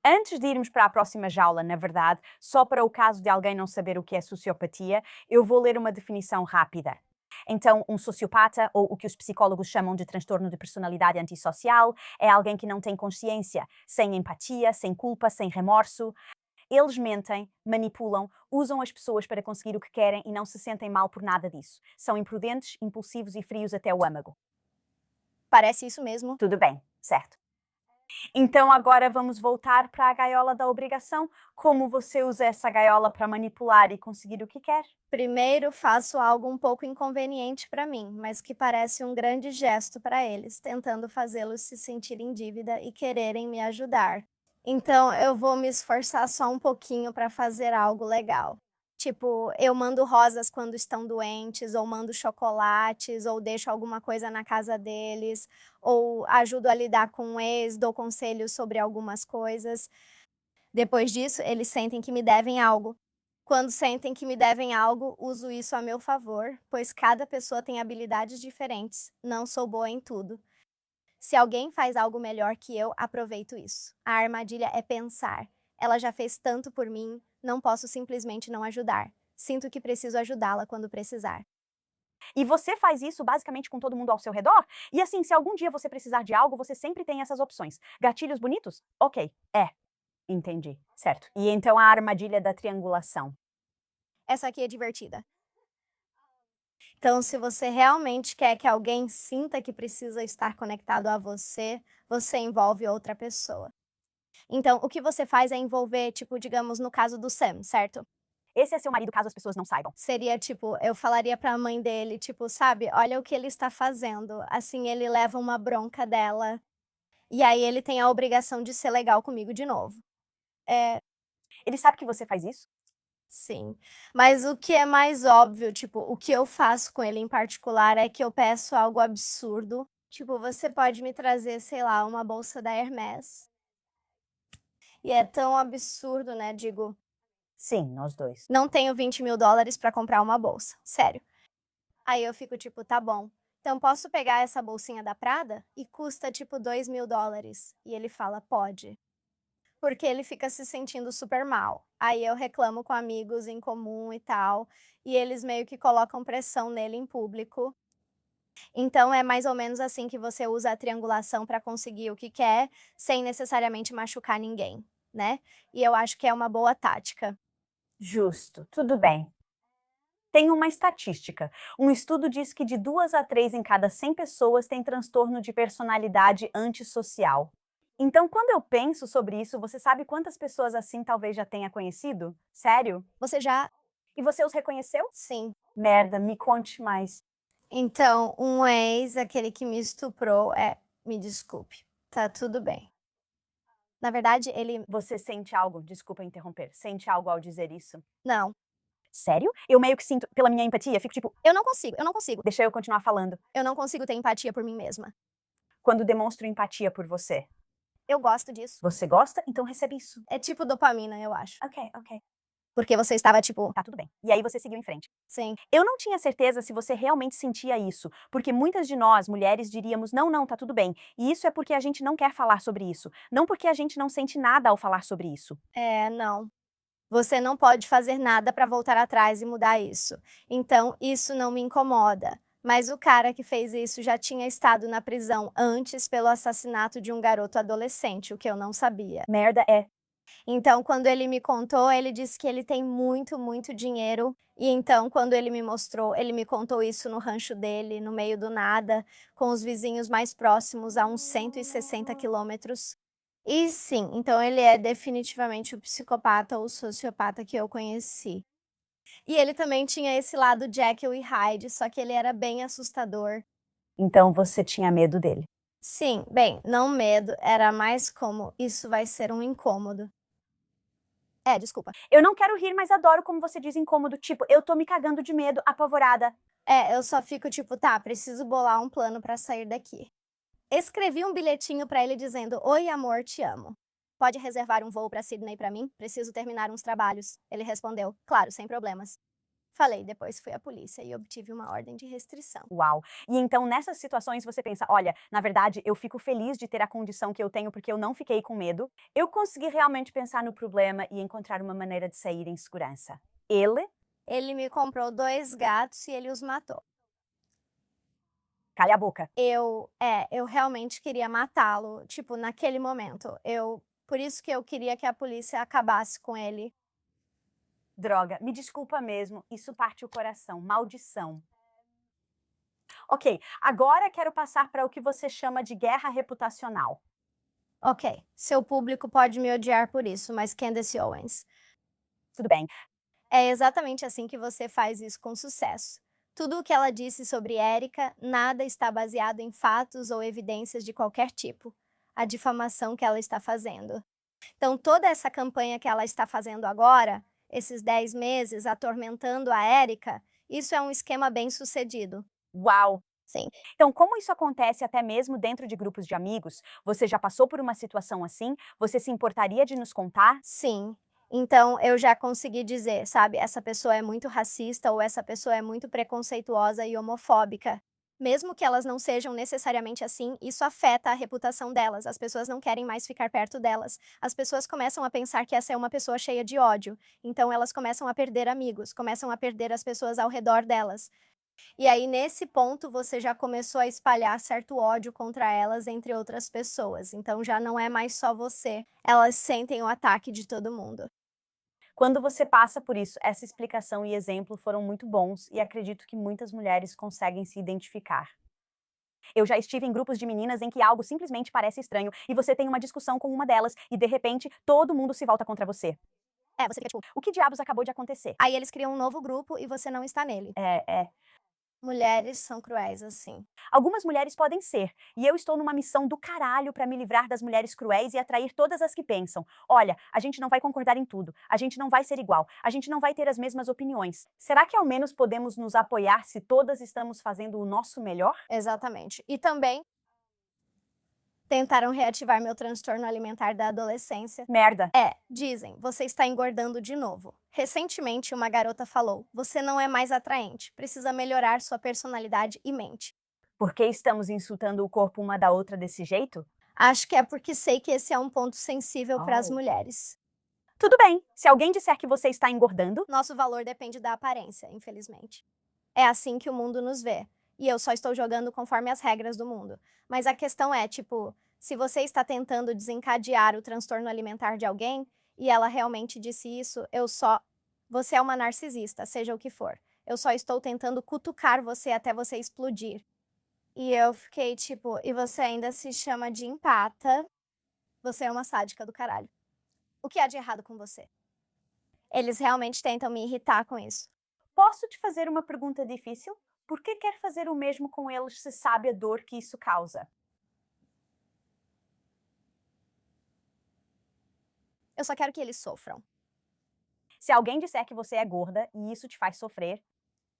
Antes de irmos para a próxima jaula, na verdade, só para o caso de alguém não saber o que é sociopatia, eu vou ler uma definição rápida. Então, um sociopata, ou o que os psicólogos chamam de transtorno de personalidade antissocial, é alguém que não tem consciência, sem empatia, sem culpa, sem remorso. Eles mentem, manipulam, usam as pessoas para conseguir o que querem e não se sentem mal por nada disso. São imprudentes, impulsivos e frios até o âmago. Parece isso mesmo? Tudo bem, certo. Então agora vamos voltar para a gaiola da obrigação. Como você usa essa gaiola para manipular e conseguir o que quer? Primeiro, faço algo um pouco inconveniente para mim, mas que parece um grande gesto para eles, tentando fazê-los se sentirem em dívida e quererem me ajudar. Então, eu vou me esforçar só um pouquinho para fazer algo legal. Tipo, eu mando rosas quando estão doentes, ou mando chocolates, ou deixo alguma coisa na casa deles, ou ajudo a lidar com um ex, dou conselhos sobre algumas coisas. Depois disso, eles sentem que me devem algo. Quando sentem que me devem algo, uso isso a meu favor, pois cada pessoa tem habilidades diferentes. Não sou boa em tudo. Se alguém faz algo melhor que eu, aproveito isso. A armadilha é pensar. Ela já fez tanto por mim, não posso simplesmente não ajudar. Sinto que preciso ajudá-la quando precisar. E você faz isso basicamente com todo mundo ao seu redor? E assim, se algum dia você precisar de algo, você sempre tem essas opções. Gatilhos bonitos? Ok, entendi, certo. E então a armadilha da triangulação. Essa aqui é divertida. Então, se você realmente quer que alguém sinta que precisa estar conectado a você, você envolve outra pessoa. Então, o que você faz é envolver, tipo, digamos, no caso do Sam, certo? Esse é seu marido, caso as pessoas não saibam. Seria tipo, eu falaria pra mãe dele, tipo, sabe, olha o que ele está fazendo. Assim ele leva uma bronca dela. E aí ele tem a obrigação de ser legal comigo de novo. É, Ele sabe que você faz isso? Sim. Mas o que é mais óbvio, tipo, o que eu faço com ele em particular é que eu peço algo absurdo. Tipo, você pode me trazer, sei lá, uma bolsa da Hermès. E é tão absurdo, né? Digo, Sim, nós dois. não tenho US$ 20.000 pra comprar uma bolsa. Sério. Aí eu fico tipo, tá bom. Então posso pegar essa bolsinha da Prada? E custa tipo US$ 2.000. E ele fala, pode. Porque ele fica se sentindo super mal. Aí eu reclamo com amigos em comum e tal, e eles meio que colocam pressão nele em público. Então é mais ou menos assim que você usa a triangulação para conseguir o que quer, sem necessariamente machucar ninguém, né. E eu acho que é uma boa tática. Justo, tudo bem. Tem uma estatística. Um estudo diz que de 2 a 3 em cada 100 pessoas têm transtorno de personalidade antissocial. Então, quando eu penso sobre isso, você sabe quantas pessoas assim talvez já tenha conhecido? Sério? Você já E você os reconheceu? sim. Merda, me conte mais. Então, um ex, aquele que me estuprou me desculpe, tá tudo bem. Na verdade ele Você sente algo? Desculpa interromper. Sente algo ao dizer isso? não, Sério? Eu meio que sinto, pela minha empatia, fico tipo, eu não consigo. deixa eu continuar falando. Eu não consigo ter empatia por mim mesma. Quando demonstro empatia por você, Eu gosto disso. você gosta? Então recebe isso. É tipo dopamina, eu acho. Ok, ok. Porque você estava tipo Tá tudo bem. E aí você seguiu em frente. sim, Eu não tinha certeza se você realmente sentia isso, porque muitas de nós, mulheres, diríamos: não, não, tá tudo bem. E isso é porque a gente não quer falar sobre isso, não porque a gente não sente nada ao falar sobre isso. não. Você não pode fazer nada para voltar atrás e mudar isso. Então, isso não me incomoda. Mas o cara que fez isso já tinha estado na prisão antes pelo assassinato de um garoto adolescente, o que eu não sabia. Merda é. Então, quando ele me contou, ele disse que ele tem muito, muito dinheiro. E então, quando ele me mostrou, ele me contou isso no rancho dele, no meio do nada, com os vizinhos mais próximos a uns 160 quilômetros. E sim, então ele é definitivamente o psicopata ou sociopata que eu conheci. E ele também tinha esse lado Jekyll e Hyde, só que ele era bem assustador. Então você tinha medo dele. Sim, bem, não medo, era mais como isso vai ser um incômodo. Desculpa. Eu não quero rir, mas adoro como você diz incômodo, tipo, eu tô me cagando de medo, apavorada. Eu só fico tipo, tá, preciso bolar um plano pra sair daqui. Escrevi um bilhetinho pra ele dizendo: Oi, amor, te amo. Pode reservar um voo pra Sydney pra mim? Preciso terminar uns trabalhos. Ele respondeu: Claro, sem problemas. Falei, depois fui à polícia e obtive uma ordem de restrição. Uau! E então nessas situações você pensa: olha, na verdade eu fico feliz de ter a condição que eu tenho porque eu não fiquei com medo. Eu consegui realmente pensar no problema e encontrar uma maneira de sair em segurança. Ele, Ele me comprou 2 gatos e ele os matou. calha a boca. Eu realmente queria matá-lo, tipo, naquele momento. Por isso que eu queria que a polícia acabasse com ele. Droga, me desculpa mesmo, isso parte o coração, maldição. Ok, agora quero passar para o que você chama de guerra reputacional. Ok, seu público pode me odiar por isso, mas Candace Owens. Tudo bem, É exatamente assim que você faz isso com sucesso. Tudo o que ela disse sobre Érica, nada está baseado em fatos ou evidências de qualquer tipo. A difamação que ela está fazendo. Então, toda essa campanha que ela está fazendo agora, esses 10 meses atormentando a Érica, isso é um esquema bem sucedido. uau! Sim. Então, como isso acontece até mesmo dentro de grupos de amigos? Você já passou por uma situação assim? Você se importaria de nos contar? Sim. Então, eu já consegui dizer, sabe, essa pessoa é muito racista ou essa pessoa é muito preconceituosa e homofóbica. Mesmo que elas não sejam necessariamente assim, isso afeta a reputação delas. As pessoas não querem mais ficar perto delas. As pessoas começam a pensar que essa é uma pessoa cheia de ódio. Então, elas começam a perder amigos, começam a perder as pessoas ao redor delas. E aí, nesse ponto, você já começou a espalhar certo ódio contra elas entre outras pessoas. Então, já não é mais só você. Elas sentem o ataque de todo mundo. Quando você passa por isso, essa explicação e exemplo foram muito bons e acredito que muitas mulheres conseguem se identificar. Eu já estive em grupos de meninas em que algo simplesmente parece estranho e você tem uma discussão com uma delas e de repente todo mundo se volta contra você. Você fica tipo. O que diabos acabou de acontecer? Aí eles criam um novo grupo e você não está nele. É, é. Mulheres são cruéis assim. Algumas mulheres podem ser, e eu estou numa missão do caralho para me livrar das mulheres cruéis e atrair todas as que pensam: olha, a gente não vai concordar em tudo, a gente não vai ser igual, a gente não vai ter as mesmas opiniões. Será que ao menos podemos nos apoiar se todas estamos fazendo o nosso melhor? Exatamente. E também tentaram reativar meu transtorno alimentar da adolescência. Merda. Dizem, você está engordando de novo. Recentemente, uma garota falou: você não é mais atraente, precisa melhorar sua personalidade e mente. Por que estamos insultando o corpo uma da outra desse jeito? Acho que é porque sei que esse é um ponto sensível para as Oh. mulheres. Tudo bem, se alguém disser que você está engordando, Nosso valor depende da aparência, infelizmente. É assim que o mundo nos vê. E eu só estou jogando conforme as regras do mundo. Mas a questão é, tipo, se você está tentando desencadear o transtorno alimentar de alguém e ela realmente disse isso, você é uma narcisista, seja o que for. Eu só estou tentando cutucar você até você explodir. E eu fiquei tipo, e você ainda se chama de empata? Você é uma sádica do caralho. O que há de errado com você? Eles realmente tentam me irritar com isso. posso te fazer uma pergunta difícil? Por que quer fazer o mesmo com eles se sabe a dor que isso causa? Eu só quero que eles sofram. Se alguém disser que você é gorda e isso te faz sofrer,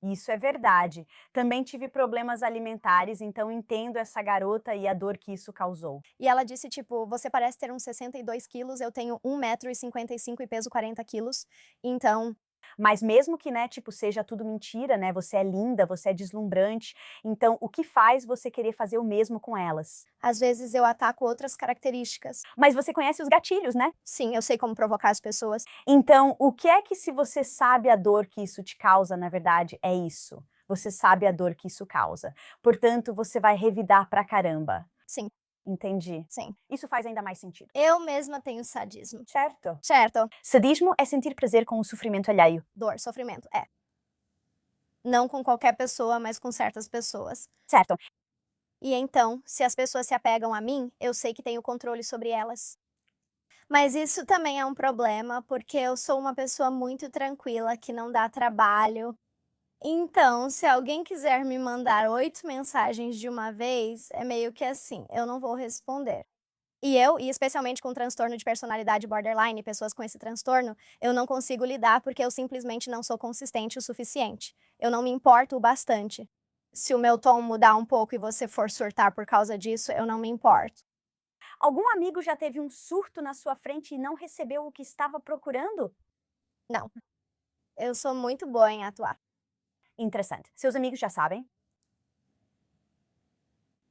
isso é verdade. Também tive problemas alimentares, então entendo essa garota e a dor que isso causou. E ela disse, tipo, você parece ter uns 62 quilos, eu tenho 1,55 m e peso 40 quilos, então, Mas mesmo que, né, tipo, seja tudo mentira, né? Você é linda, você é deslumbrante. Então, o que faz você querer fazer o mesmo com elas? às vezes eu ataco outras características. Mas você conhece os gatilhos, né? Sim, eu sei como provocar as pessoas. Então, o que é que se você sabe a dor que isso te causa, na verdade, é isso. Você sabe a dor que isso causa. Portanto, você vai revidar pra caramba. Sim, Entendi. sim. Isso faz ainda mais sentido. Eu mesma tenho sadismo. Certo. Certo. Sadismo é sentir prazer com o sofrimento alheio. Dor, sofrimento, é. Não com qualquer pessoa, mas com certas pessoas. Certo. E então, se as pessoas se apegam a mim, eu sei que tenho controle sobre elas. Mas isso também é um problema, porque eu sou uma pessoa muito tranquila, que não dá trabalho. Então, se alguém quiser me mandar 8 mensagens de uma vez, é meio que assim, eu não vou responder. E especialmente com transtorno de personalidade borderline, pessoas com esse transtorno, eu não consigo lidar porque eu simplesmente não sou consistente o suficiente. Eu não me importo o bastante. Se o meu tom mudar um pouco e você for surtar por causa disso, eu não me importo. Algum amigo já teve um surto na sua frente e não recebeu o que estava procurando? Não. Eu sou muito boa em atuar. Interessante. Seus amigos já sabem?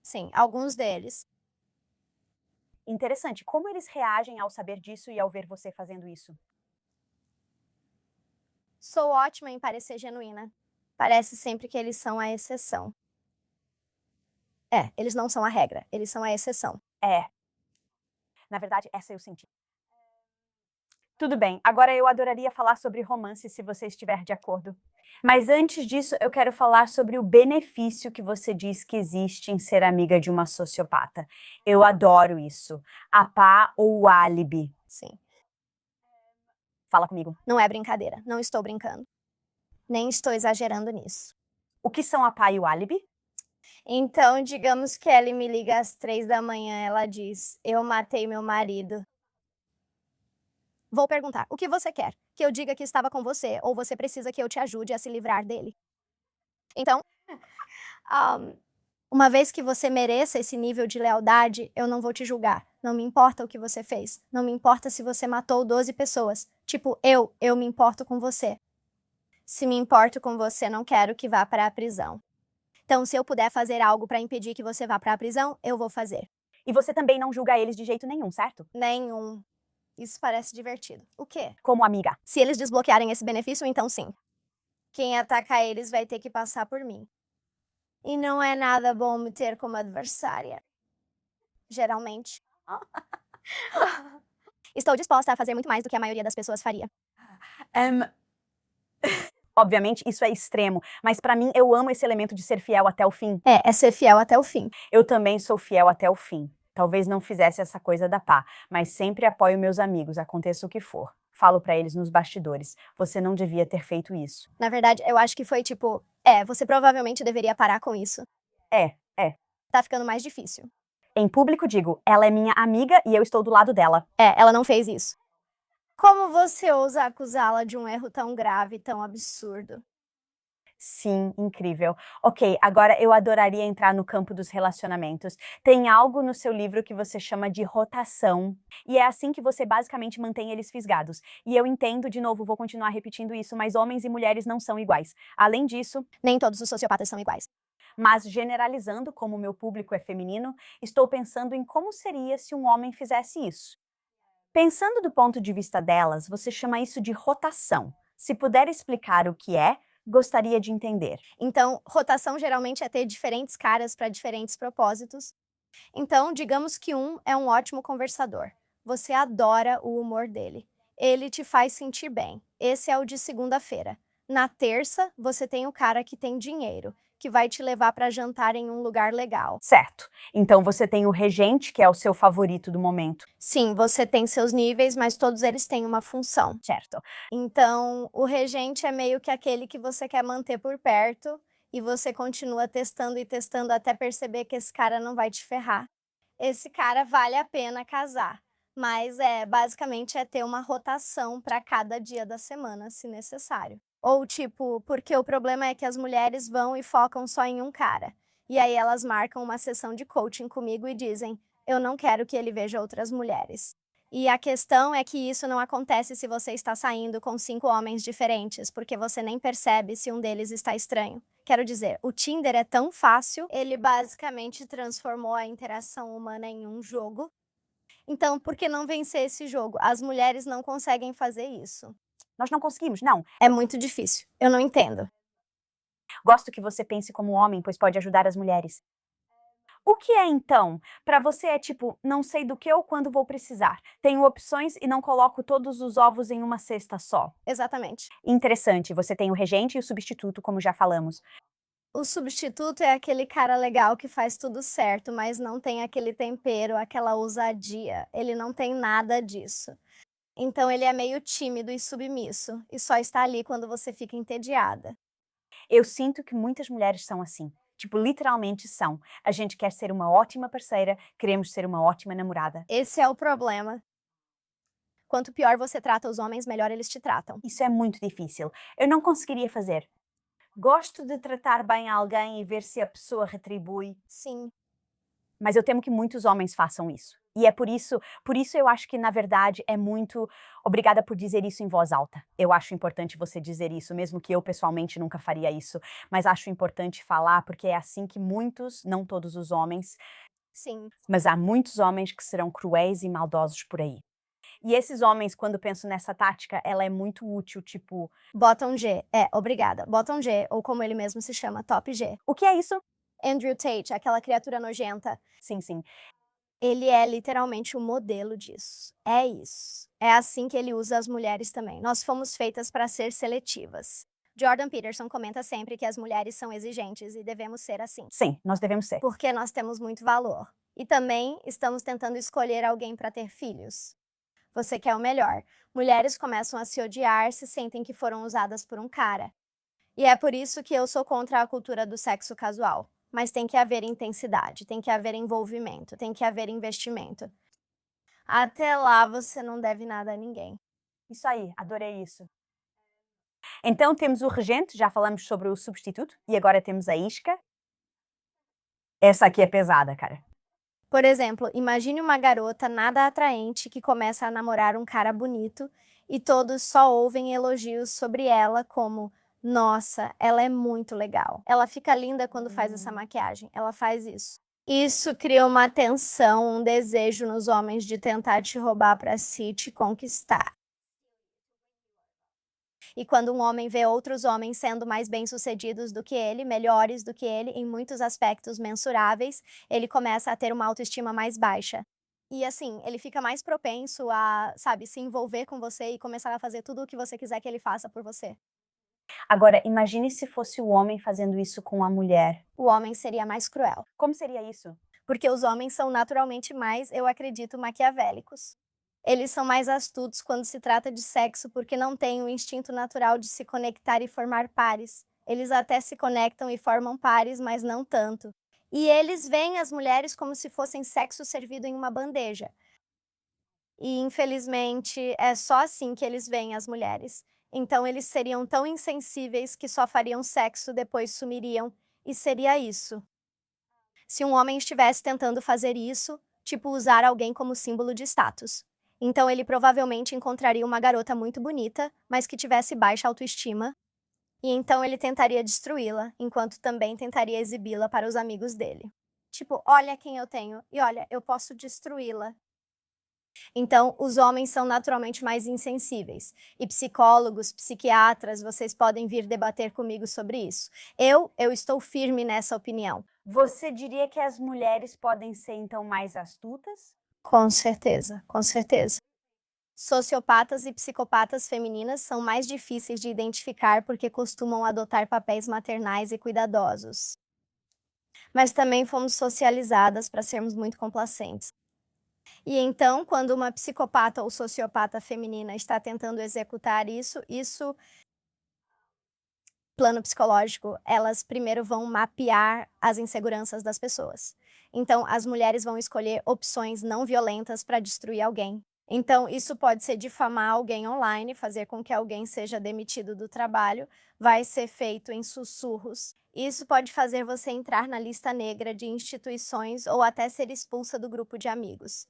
Sim, alguns deles. Interessante. Como eles reagem ao saber disso e ao ver você fazendo isso? Sou ótima em parecer genuína. Parece sempre que eles são a exceção. Eles não são a regra, eles são a exceção. É. Na verdade, essa eu senti. Tudo bem, agora eu adoraria falar sobre romance se você estiver de acordo. Mas antes disso, eu quero falar sobre o benefício que você diz que existe em ser amiga de uma sociopata. Eu adoro isso. A pá ou o álibi? Sim. Fala comigo. Não é brincadeira, não estou brincando. Nem estou exagerando nisso. O que são a pá e o álibi? Então, digamos que Ellie me liga às 3 da manhã, ela diz: eu matei meu marido. Vou perguntar: o que você quer? Que eu diga que estava com você ou você precisa que eu te ajude a se livrar dele? Então, uma vez que você mereça esse nível de lealdade, eu não vou te julgar. Não me importa o que você fez. Não me importa se você matou 12 pessoas. Tipo, eu me importo com você. Se me importo com você, não quero que vá para a prisão. Então, se eu puder fazer algo para impedir que você vá para a prisão, eu vou fazer. E você também não julga eles de jeito nenhum, certo? Nenhum. Isso parece divertido. O quê? Como amiga. Se eles desbloquearem esse benefício, então sim. Quem atacar eles vai ter que passar por mim. E não é nada bom me ter como adversária. Geralmente. Estou disposta a fazer muito mais do que a maioria das pessoas faria. Obviamente, isso é extremo, mas pra mim eu amo esse elemento de ser fiel até o fim. É ser fiel até o fim. Eu também sou fiel até o fim. Talvez não fizesse essa coisa da pá, mas sempre apoio meus amigos, aconteça o que for. Falo pra eles nos bastidores, você não devia ter feito isso. Na verdade, eu acho que foi tipo, Você provavelmente deveria parar com isso. É. Tá ficando mais difícil. Em público digo, ela é minha amiga e eu estou do lado dela. Ela não fez isso. Como você ousa acusá-la de um erro tão grave, tão absurdo? Sim, incrível. Ok, agora eu adoraria entrar no campo dos relacionamentos. Tem algo no seu livro que você chama de rotação, e é assim que você basicamente mantém eles fisgados. E eu entendo, de novo, vou continuar repetindo isso, mas homens e mulheres não são iguais. Além disso, Nem todos os sociopatas são iguais. mas generalizando, como o meu público é feminino, estou pensando em como seria se um homem fizesse isso. Pensando do ponto de vista delas, você chama isso de rotação. Se puder explicar o que é, gostaria de entender. Então, rotação geralmente é ter diferentes caras para diferentes propósitos. Então, digamos que um é um ótimo conversador. Você adora o humor dele. Ele te faz sentir bem. Esse é o de segunda-feira. Na terça, você tem o cara que tem dinheiro, que vai te levar para jantar em um lugar legal. Certo. Então você tem o regente, que é o seu favorito do momento. Sim, você tem seus níveis, mas todos eles têm uma função. Certo. Então, o regente é meio que aquele que você quer manter por perto e você continua testando e testando até perceber que esse cara não vai te ferrar. Esse cara vale a pena casar, mas basicamente é ter uma rotação para cada dia da semana, se necessário. Ou tipo, porque o problema é que as mulheres vão e focam só em um cara. E aí elas marcam uma sessão de coaching comigo e dizem: "Eu não quero que ele veja outras mulheres". E a questão é que isso não acontece se você está saindo com 5 homens diferentes, porque você nem percebe se um deles está estranho. Quero dizer, o Tinder é tão fácil, ele basicamente transformou a interação humana em um jogo. Então, por que não vencer esse jogo? As mulheres não conseguem fazer isso. Nós não conseguimos, não. É muito difícil. Eu não entendo. Gosto que você pense como homem, pois pode ajudar as mulheres. O que é então? Para você é tipo, não sei do que ou quando vou precisar. Tenho opções e não coloco todos os ovos em uma cesta só. Exatamente. Interessante, você tem o regente e o substituto, como já falamos. O substituto é aquele cara legal que faz tudo certo, mas não tem aquele tempero, aquela ousadia. Ele não tem nada disso. Então ele é meio tímido e submisso, e só está ali quando você fica entediada. Eu sinto que muitas mulheres são assim. Tipo, literalmente são. A gente quer ser uma ótima parceira, queremos ser uma ótima namorada. Esse é o problema. Quanto pior você trata os homens, melhor eles te tratam. Isso é muito difícil. Eu não conseguiria fazer. Gosto de tratar bem alguém e ver se a pessoa retribui, Sim, mas eu temo que muitos homens façam isso. E é por isso eu acho que na verdade é muito obrigada por dizer isso em voz alta. Eu acho importante você dizer isso, mesmo que eu pessoalmente nunca faria isso, mas acho importante falar porque é assim que muitos, não todos os homens, sim. mas há muitos homens que serão cruéis e maldosos por aí. E esses homens, quando pensam nessa tática, ela é muito útil, tipo, Bottom G. Obrigada. Bottom G, ou como ele mesmo se chama, Top G. o que é isso? Andrew Tate, aquela criatura nojenta. Sim. Ele é literalmente o modelo disso. É isso. É assim que ele usa as mulheres também. Nós fomos feitas para ser seletivas. Jordan Peterson comenta sempre que as mulheres são exigentes e devemos ser assim, Sim, nós devemos ser. porque nós temos muito valor. E também estamos tentando escolher alguém para ter filhos. Você quer o melhor. Mulheres começam a se odiar se sentem que foram usadas por um cara. E é por isso que eu sou contra a cultura do sexo casual. Mas tem que haver intensidade, tem que haver envolvimento, tem que haver investimento. Até lá você não deve nada a ninguém. Isso aí, adorei isso. Então temos o regente, já falamos sobre o substituto, e agora temos a isca. Essa aqui é pesada, cara. Por exemplo, imagine uma garota nada atraente que começa a namorar um cara bonito e todos só ouvem elogios sobre ela como: "Nossa, ela é muito legal. Ela fica linda quando faz essa maquiagem. Ela faz isso." Isso cria uma tensão, um desejo nos homens de tentar te roubar para si e te conquistar. E quando um homem vê outros homens sendo mais bem-sucedidos do que ele, melhores do que ele em muitos aspectos mensuráveis, ele começa a ter uma autoestima mais baixa. E assim, ele fica mais propenso a, sabe, se envolver com você e começar a fazer tudo o que você quiser que ele faça por você. Agora, imagine se fosse o homem fazendo isso com a mulher. O homem seria mais cruel, Como seria isso? porque os homens são naturalmente mais, eu acredito, maquiavélicos. Eles são mais astutos quando se trata de sexo porque não têm o instinto natural de se conectar e formar pares. Eles até se conectam e formam pares, mas não tanto. E eles veem as mulheres como se fossem sexo servido em uma bandeja. E infelizmente é só assim que eles veem as mulheres. Então eles seriam tão insensíveis que só fariam sexo, depois sumiriam, e seria isso. Se um homem estivesse tentando fazer isso, tipo usar alguém como símbolo de status. Então ele provavelmente encontraria uma garota muito bonita, mas que tivesse baixa autoestima, e então ele tentaria destruí-la, enquanto também tentaria exibi-la para os amigos dele. Tipo, olha quem eu tenho, e olha, eu posso destruí-la. Então, os homens são naturalmente mais insensíveis. E psicólogos, psiquiatras, vocês podem vir debater comigo sobre isso. Eu estou firme nessa opinião. Você diria que as mulheres podem ser, então, mais astutas? Com certeza, com certeza. Sociopatas e psicopatas femininas são mais difíceis de identificar porque costumam adotar papéis maternais e cuidadosos. Mas também fomos socializadas para sermos muito complacentes. E então, quando uma psicopata ou sociopata feminina está tentando executar isso, plano psicológico, elas primeiro vão mapear as inseguranças das pessoas. Então, as mulheres vão escolher opções não violentas para destruir alguém. Então, isso pode ser difamar alguém online, fazer com que alguém seja demitido do trabalho, vai ser feito em sussurros. Isso pode fazer você entrar na lista negra de instituições ou até ser expulsa do grupo de amigos.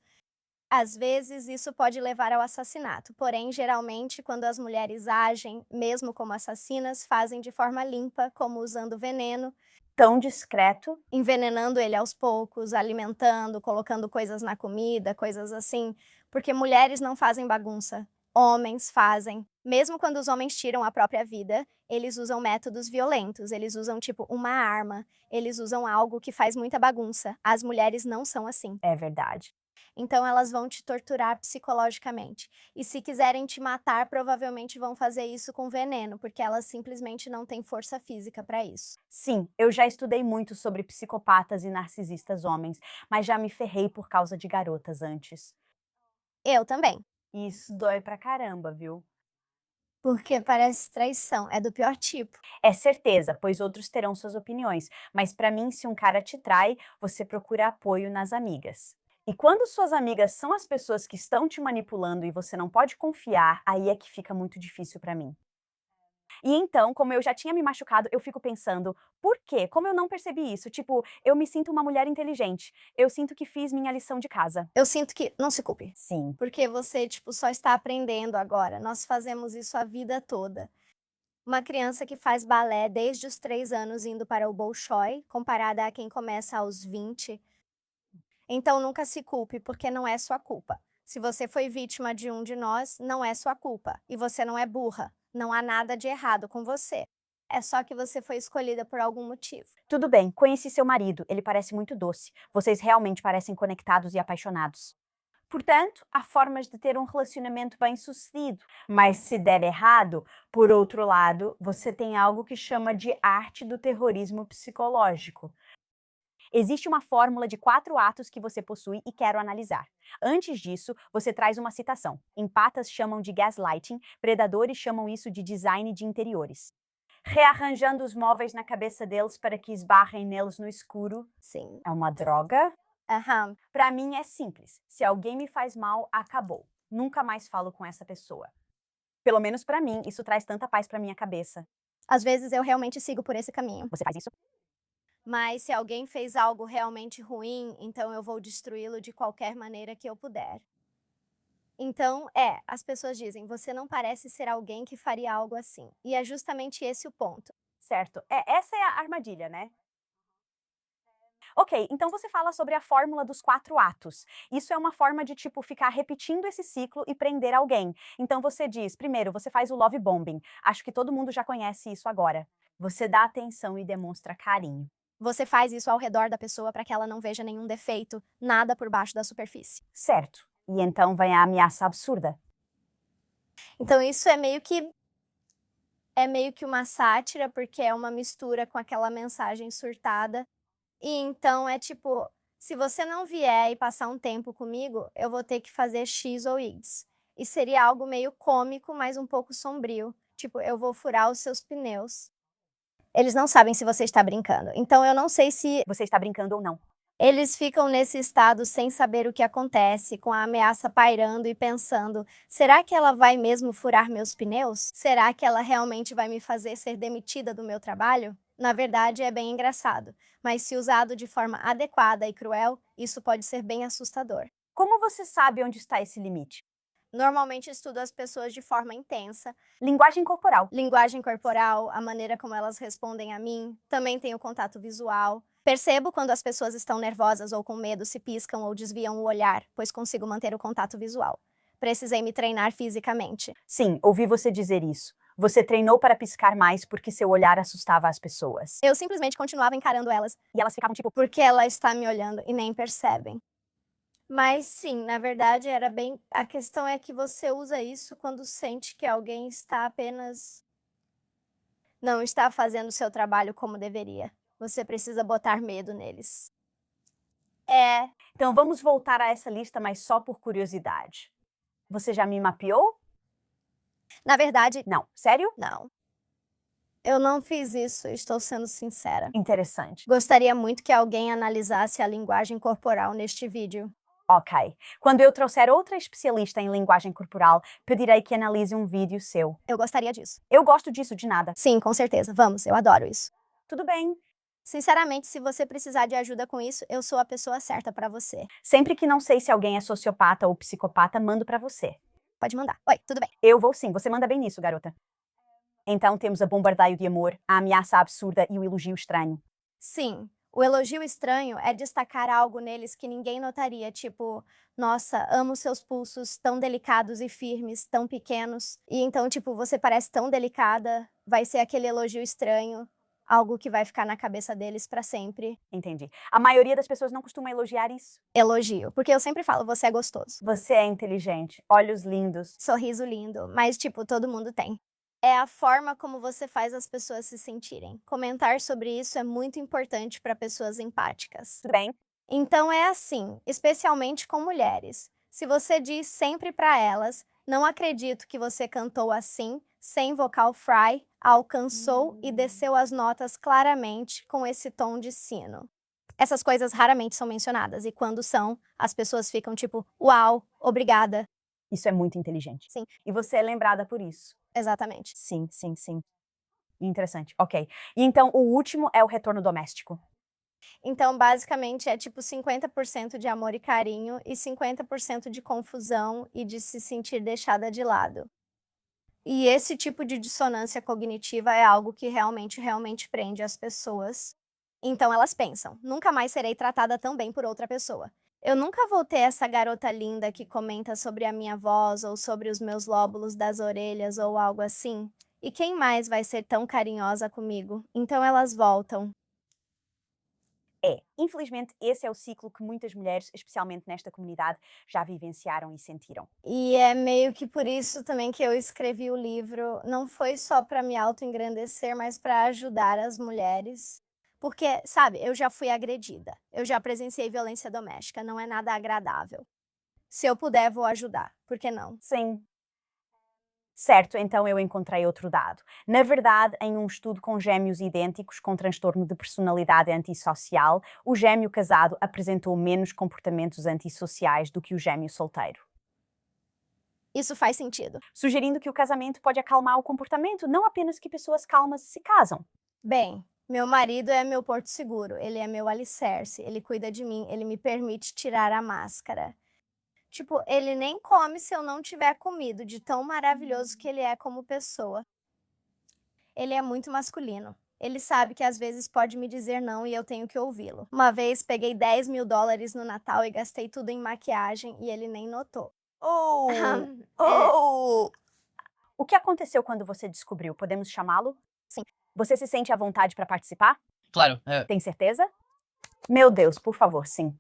Às vezes, isso pode levar ao assassinato, porém, geralmente, quando as mulheres agem, mesmo como assassinas, fazem de forma limpa, como usando veneno, Tão discreto? envenenando ele aos poucos, alimentando, colocando coisas na comida, coisas assim, porque mulheres não fazem bagunça, homens fazem. Mesmo quando os homens tiram a própria vida, eles usam métodos violentos, eles usam tipo uma arma, eles usam algo que faz muita bagunça. As mulheres não são assim. É verdade. Então elas vão te torturar psicologicamente. E se quiserem te matar, provavelmente vão fazer isso com veneno, porque elas simplesmente não têm força física para isso. Sim, eu já estudei muito sobre psicopatas e narcisistas homens, mas já me ferrei por causa de garotas antes. Eu também, E isso dói pra caramba, viu? porque parece traição, é do pior tipo. É certeza, pois outros terão suas opiniões, mas pra mim, se um cara te trai, você procura apoio nas amigas. E quando suas amigas são as pessoas que estão te manipulando e você não pode confiar, aí é que fica muito difícil pra mim. E então, como eu já tinha me machucado, eu fico pensando, por quê? Como eu não percebi isso? Tipo, eu me sinto uma mulher inteligente. Eu sinto que fiz minha lição de casa. Eu sinto que não se culpe, Sim. porque você tipo só está aprendendo agora. Nós fazemos isso a vida toda. Uma criança que faz balé desde os 3 anos indo para o Bolshoi, comparada a quem começa aos 20. Então nunca se culpe, porque não é sua culpa. Se você foi vítima de um de nós, não é sua culpa. E você não é burra. Não há nada de errado com você. É só que você foi escolhida por algum motivo. Tudo bem, conheci seu marido, ele parece muito doce. Vocês realmente parecem conectados e apaixonados. Portanto, há formas de ter um relacionamento bem-sucedido. Mas se der errado, por outro lado, você tem algo que chama de arte do terrorismo psicológico. Existe uma fórmula de 4 atos que você possui e quero analisar. Antes disso, você traz uma citação. Empatas chamam de gaslighting, predadores chamam isso de design de interiores. Rearranjando os móveis na cabeça deles para que esbarrem neles no escuro. Sim. É uma droga? Aham. Para mim é simples. Se alguém me faz mal, acabou. Nunca mais falo com essa pessoa. Pelo menos para mim, isso traz tanta paz para minha cabeça. Às vezes eu realmente sigo por esse caminho. Você faz isso? Mas se alguém fez algo realmente ruim, então eu vou destruí-lo de qualquer maneira que eu puder. Então, as pessoas dizem, você não parece ser alguém que faria algo assim. E é justamente esse o ponto. Certo. Essa é a armadilha, né? Ok, então você fala sobre a fórmula dos 4 atos. Isso é uma forma de, tipo, ficar repetindo esse ciclo e prender alguém. Então você diz, primeiro, você faz o love bombing. Acho que todo mundo já conhece isso agora. Você dá atenção e demonstra carinho. Você faz isso ao redor da pessoa para que ela não veja nenhum defeito, nada por baixo da superfície. Certo. E então vem a ameaça absurda. Então isso é meio que uma sátira, porque é uma mistura com aquela mensagem surtada. E então é tipo, se você não vier e passar um tempo comigo, eu vou ter que fazer X ou Y. E seria algo meio cômico, mas um pouco sombrio. Tipo, eu vou furar os seus pneus. Eles não sabem se você está brincando. Então eu não sei se Você está brincando ou não. eles ficam nesse estado sem saber o que acontece, com a ameaça pairando e pensando: será que ela vai mesmo furar meus pneus? Será que ela realmente vai me fazer ser demitida do meu trabalho? Na verdade, é bem engraçado, mas se usado de forma adequada e cruel, isso pode ser bem assustador. Como você sabe onde está esse limite? Normalmente estudo as pessoas de forma intensa, Linguagem corporal. linguagem corporal, a maneira como elas respondem a mim, também tenho contato visual. Percebo quando as pessoas estão nervosas ou com medo, se piscam ou desviam o olhar, pois consigo manter o contato visual. Precisei me treinar fisicamente. Sim, ouvi você dizer isso. Você treinou para piscar mais porque seu olhar assustava as pessoas. Eu simplesmente continuava encarando elas, E elas ficavam tipo, porque ela está me olhando e nem percebem. Mas sim, na verdade era bem. A questão é que você usa isso quando sente que alguém está apenas não está fazendo o seu trabalho como deveria. Você precisa botar medo neles. É, então vamos voltar a essa lista, mas só por curiosidade. Você já me mapeou? na verdade, Não. Sério? não. Eu não fiz isso, estou sendo sincera. Interessante. Gostaria muito que alguém analisasse a linguagem corporal neste vídeo. Ok. Quando eu trouxer outra especialista em linguagem corporal, pedirei que analise um vídeo seu. Eu gostaria disso. Eu gosto disso de nada. Sim, com certeza. Vamos, eu adoro isso. Tudo bem. Sinceramente, se você precisar de ajuda com isso, eu sou a pessoa certa para você. Sempre que não sei se alguém é sociopata ou psicopata, mando pra você. Pode mandar. Oi, tudo bem? Eu vou sim, você manda bem nisso, garota. Então temos a bombardeio de amor, a ameaça absurda e o elogio estranho. Sim, o elogio estranho é destacar algo neles que ninguém notaria, tipo, nossa, amo seus pulsos tão delicados e firmes, tão pequenos. E então, tipo, você parece tão delicada, vai ser aquele elogio estranho, algo que vai ficar na cabeça deles para sempre. Entendi. A maioria das pessoas não costuma elogiar isso. Elogio, porque eu sempre falo, você é gostoso. Você é inteligente, olhos lindos. Sorriso lindo, mas tipo, todo mundo tem. É a forma como você faz as pessoas se sentirem. Comentar sobre isso é muito importante para pessoas empáticas. Tudo bem? Então é assim, especialmente com mulheres. Se você diz sempre para elas, não acredito que você cantou assim, sem vocal fry, alcançou e desceu as notas claramente com esse tom de sino. Essas coisas raramente são mencionadas, e quando são, as pessoas ficam tipo, uau, obrigada. Isso é muito inteligente. Sim, E você é lembrada por isso. exatamente. Sim, sim, sim. Interessante. Ok. E então o último é o retorno doméstico. Então, basicamente, é tipo 50% de amor e carinho e 50% de confusão e de se sentir deixada de lado. E esse tipo de dissonância cognitiva é algo que realmente prende as pessoas. Então elas pensam, nunca mais serei tratada tão bem por outra pessoa. Eu nunca vou ter essa garota linda que comenta sobre a minha voz ou sobre os meus lóbulos das orelhas ou algo assim. E quem mais vai ser tão carinhosa comigo? Então elas voltam. Infelizmente, esse é o ciclo que muitas mulheres, especialmente nesta comunidade, já vivenciaram e sentiram. E é meio que por isso também que eu escrevi o livro. Não foi só para me autoengrandecer, mas para ajudar as mulheres. Porque, sabe, eu já fui agredida. Eu já presenciei violência doméstica. Não é nada agradável. Se eu puder, vou ajudar. Por que não? Sim. Certo, então eu encontrei outro dado. Na verdade, em um estudo com gêmeos idênticos com transtorno de personalidade antissocial, o gêmeo casado apresentou menos comportamentos antissociais do que o gêmeo solteiro, Isso faz sentido. sugerindo que o casamento pode acalmar o comportamento, não apenas que pessoas calmas se casam. Bem, meu marido é meu porto seguro. Ele é meu alicerce. Ele cuida de mim. Ele me permite tirar a máscara. Tipo, ele nem come se eu não tiver comido, de tão maravilhoso que ele é como pessoa. Ele é muito masculino. Ele sabe que às vezes pode me dizer não e eu tenho que ouvi-lo. Uma vez peguei $10.000 no Natal e gastei tudo em maquiagem e ele nem notou. Oh! É, Oh! O que aconteceu quando você descobriu? Podemos chamá-lo? sim. Você se sente à vontade para participar? Claro, Tem certeza? Meu Deus, por favor, sim.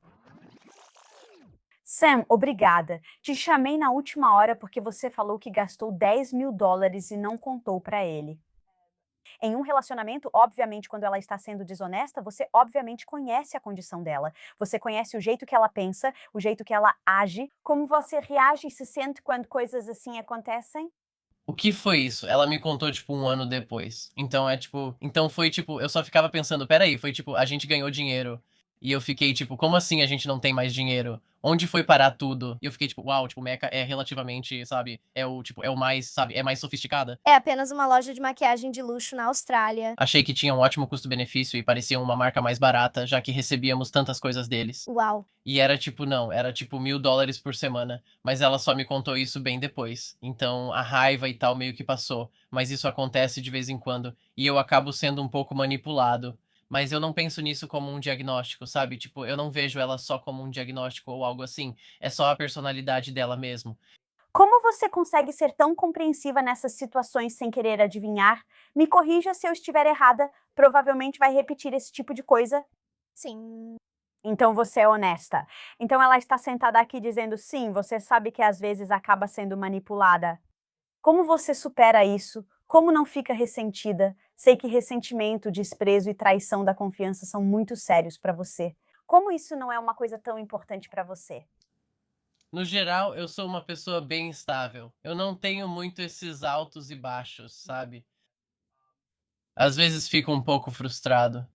Sam, obrigada. Te chamei na última hora porque você falou que gastou $10.000 e não contou para ele. Em um relacionamento, obviamente, quando ela está sendo desonesta, você obviamente conhece a condição dela. Você conhece o jeito que ela pensa, o jeito que ela age, como você reage e se sente quando coisas assim acontecem. O que foi isso? Ela me contou, tipo, um ano depois. Então é tipo. Então foi tipo. Eu só ficava pensando, peraí, foi tipo, a gente ganhou dinheiro. E eu fiquei, tipo, como assim a gente não tem mais dinheiro? Onde foi parar tudo? E eu fiquei, tipo, uau, tipo, Mecha é relativamente, sabe? É o, tipo, é o mais, sabe? É mais sofisticada. É apenas uma loja de maquiagem de luxo na Austrália. Achei que tinha um ótimo custo-benefício e parecia uma marca mais barata, já que recebíamos tantas coisas deles. Uau. E era tipo, não, era tipo $1.000 por semana. Mas ela só me contou isso bem depois. Então a raiva e tal meio que passou. Mas isso acontece de vez em quando. E eu acabo sendo um pouco manipulado. Mas eu não penso nisso como um diagnóstico, sabe? Tipo, eu não vejo ela só como um diagnóstico ou algo assim. É só a personalidade dela mesmo. Como você consegue ser tão compreensiva nessas situações sem querer adivinhar? Me corrija se eu estiver errada, provavelmente vai repetir esse tipo de coisa. Sim. Então você é honesta. Então ela está sentada aqui dizendo sim, você sabe que às vezes acaba sendo manipulada. Como você supera isso? Como não fica ressentida? Sei que ressentimento, desprezo e traição da confiança são muito sérios para você. Como isso não é uma coisa tão importante para você? No geral, eu sou uma pessoa bem estável. Eu não tenho muito esses altos e baixos, sabe? Às vezes fico um pouco frustrado.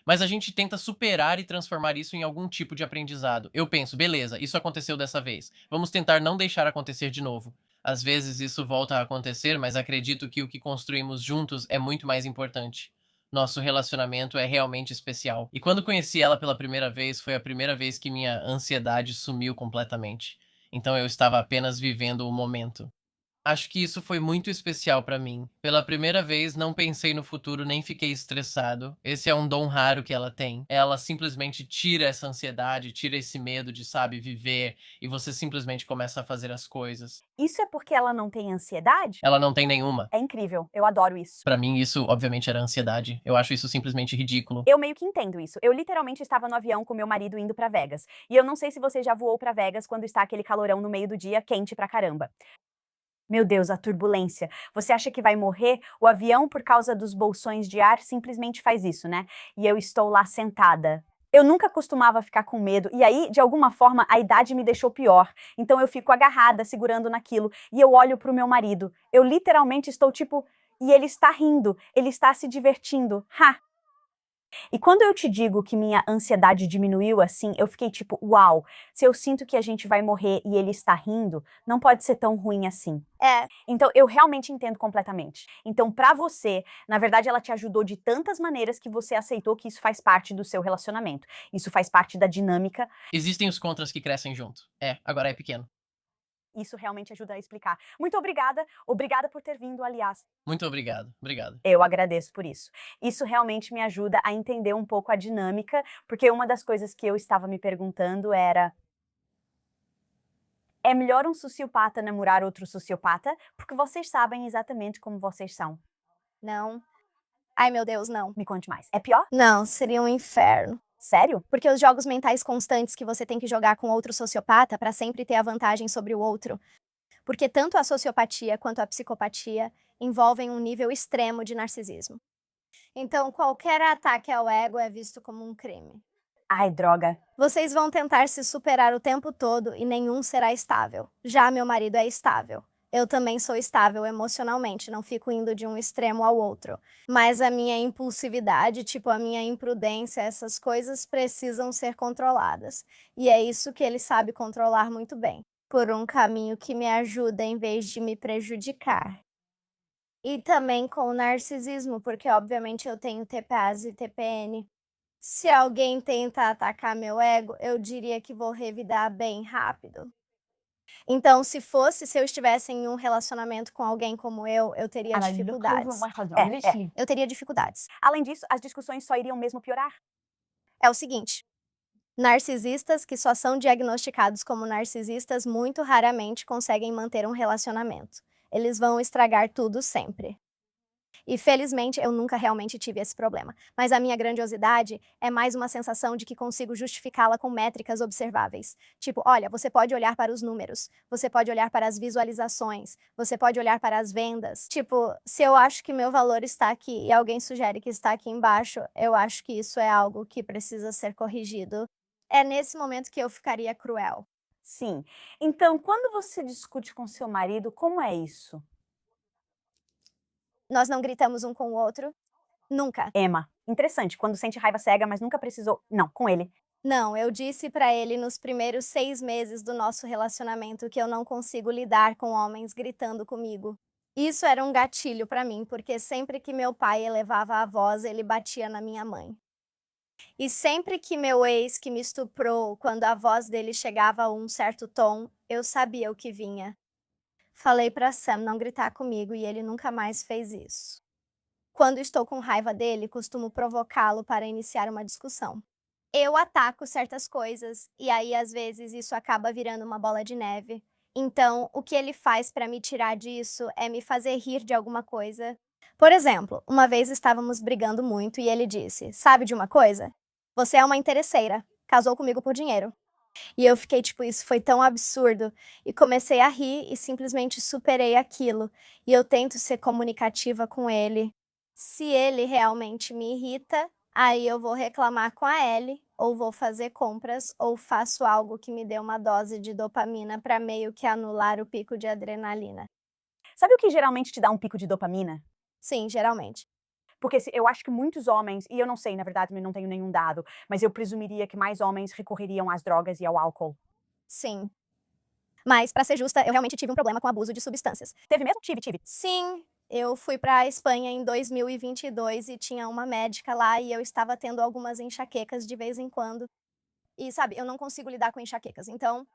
Mas a gente tenta superar e transformar isso em algum tipo de aprendizado. Eu penso, beleza, isso aconteceu dessa vez. Vamos tentar não deixar acontecer de novo. Às vezes isso volta a acontecer, mas acredito que o que construímos juntos é muito mais importante. Nosso relacionamento é realmente especial. E quando conheci ela pela primeira vez, foi a primeira vez que minha ansiedade sumiu completamente. Então eu estava apenas vivendo o momento. Acho que isso foi muito especial pra mim. Pela primeira vez, não pensei no futuro nem fiquei estressado. Esse é um dom raro que ela tem. Ela simplesmente tira essa ansiedade, tira esse medo de, sabe, viver, e você simplesmente começa a fazer as coisas. Isso é porque ela não tem ansiedade? Ela não tem nenhuma. É incrível, eu adoro isso. Pra mim, isso obviamente era ansiedade. Eu acho isso simplesmente ridículo. Eu meio que entendo isso. Eu literalmente estava no avião com meu marido indo pra Vegas. E eu não sei se você já voou pra Vegas quando está aquele calorão no meio do dia, quente pra caramba. Meu Deus, a turbulência. Você acha que vai morrer? O avião, por causa dos bolsões de ar, simplesmente faz isso, né? E eu estou lá sentada. Eu nunca costumava ficar com medo, e aí, de alguma forma, a idade me deixou pior. Então eu fico agarrada, segurando naquilo, e eu olho pro meu marido. Eu literalmente estou tipo. E ele está rindo, ele está se divertindo. Ha! E quando eu te digo que minha ansiedade diminuiu assim, eu fiquei tipo, uau, se eu sinto que a gente vai morrer e ele está rindo, não pode ser tão ruim assim. É, Então, eu realmente entendo completamente. Então, pra você, na verdade, ela te ajudou de tantas maneiras que você aceitou que isso faz parte do seu relacionamento. Isso faz parte da dinâmica. Existem os contras que crescem junto. É, agora é pequeno. Isso realmente ajuda a explicar. Muito obrigada. Obrigada por ter vindo, aliás. Muito obrigado. Obrigado. Eu agradeço por isso. Isso realmente me ajuda a entender um pouco a dinâmica, porque uma das coisas que eu estava me perguntando era: é melhor um sociopata namorar outro sociopata? Porque vocês sabem exatamente como vocês são. não. Ai, meu Deus, não. Me conte mais. É pior? Não, seria um inferno. Sério? Porque os jogos mentais constantes que você tem que jogar com outro sociopata para sempre ter a vantagem sobre o outro. Porque tanto a sociopatia quanto a psicopatia envolvem um nível extremo de narcisismo. Então, qualquer ataque ao ego é visto como um crime. Ai, droga. Vocês vão tentar se superar o tempo todo e nenhum será estável. Já meu marido é estável. Eu também sou estável emocionalmente, não fico indo de um extremo ao outro. Mas a minha impulsividade, tipo a minha imprudência, essas coisas precisam ser controladas. E é isso que ele sabe controlar muito bem, por um caminho que me ajuda em vez de me prejudicar. E também com o narcisismo, porque obviamente eu tenho TPAs e TPN. Se alguém tenta atacar meu ego, eu diria que vou revidar bem rápido. Então, se eu estivesse em um relacionamento com alguém como eu teria dificuldades. Eu teria dificuldades. Além disso, as discussões só iriam mesmo piorar. É o seguinte: narcisistas que só são diagnosticados como narcisistas muito raramente conseguem manter um relacionamento. Eles vão estragar tudo sempre. E felizmente eu nunca realmente tive esse problema. Mas a minha grandiosidade é mais uma sensação de que consigo justificá-la com métricas observáveis. Tipo, olha, você pode olhar para os números, você pode olhar para as visualizações, você pode olhar para as vendas. Tipo, se eu acho que meu valor está aqui e alguém sugere que está aqui embaixo, eu acho que isso é algo que precisa ser corrigido. É nesse momento que eu ficaria cruel. Sim. Então, quando você discute com seu marido, como é isso? Nós não gritamos um com o outro, nunca. Emma, interessante, quando sente raiva cega, mas nunca precisou. Não, com ele. Não, eu disse pra ele nos primeiros 6 meses do nosso relacionamento que eu não consigo lidar com homens gritando comigo. Isso era um gatilho pra mim, porque sempre que meu pai elevava a voz, ele batia na minha mãe. E sempre que meu ex que me estuprou, quando a voz dele chegava a um certo tom, eu sabia o que vinha. Falei pra Sam não gritar comigo e ele nunca mais fez isso. Quando estou com raiva dele, costumo provocá-lo para iniciar uma discussão. Eu ataco certas coisas e aí às vezes isso acaba virando uma bola de neve. Então, o que ele faz para me tirar disso é me fazer rir de alguma coisa. Por exemplo, uma vez estávamos brigando muito e ele disse: "Sabe de uma coisa? Você é uma interesseira. Casou comigo por dinheiro." E eu fiquei tipo, isso foi tão absurdo. E comecei a rir e simplesmente superei aquilo. E eu tento ser comunicativa com ele. Se ele realmente me irrita, aí eu vou reclamar com a Ellie, ou vou fazer compras, ou faço algo que me dê uma dose de dopamina para meio que anular o pico de adrenalina. Sabe o que geralmente te dá um pico de dopamina? Sim, geralmente. Porque eu acho que muitos homens, e eu não sei, na verdade, eu não tenho nenhum dado, mas eu presumiria que mais homens recorreriam às drogas e ao álcool. Sim. Mas, para ser justa, eu realmente tive um problema com abuso de substâncias. Teve mesmo? Tive. Sim, eu fui para a Espanha em 2022 e tinha uma médica lá e eu estava tendo algumas enxaquecas de vez em quando. E, sabe, eu não consigo lidar com enxaquecas. Então,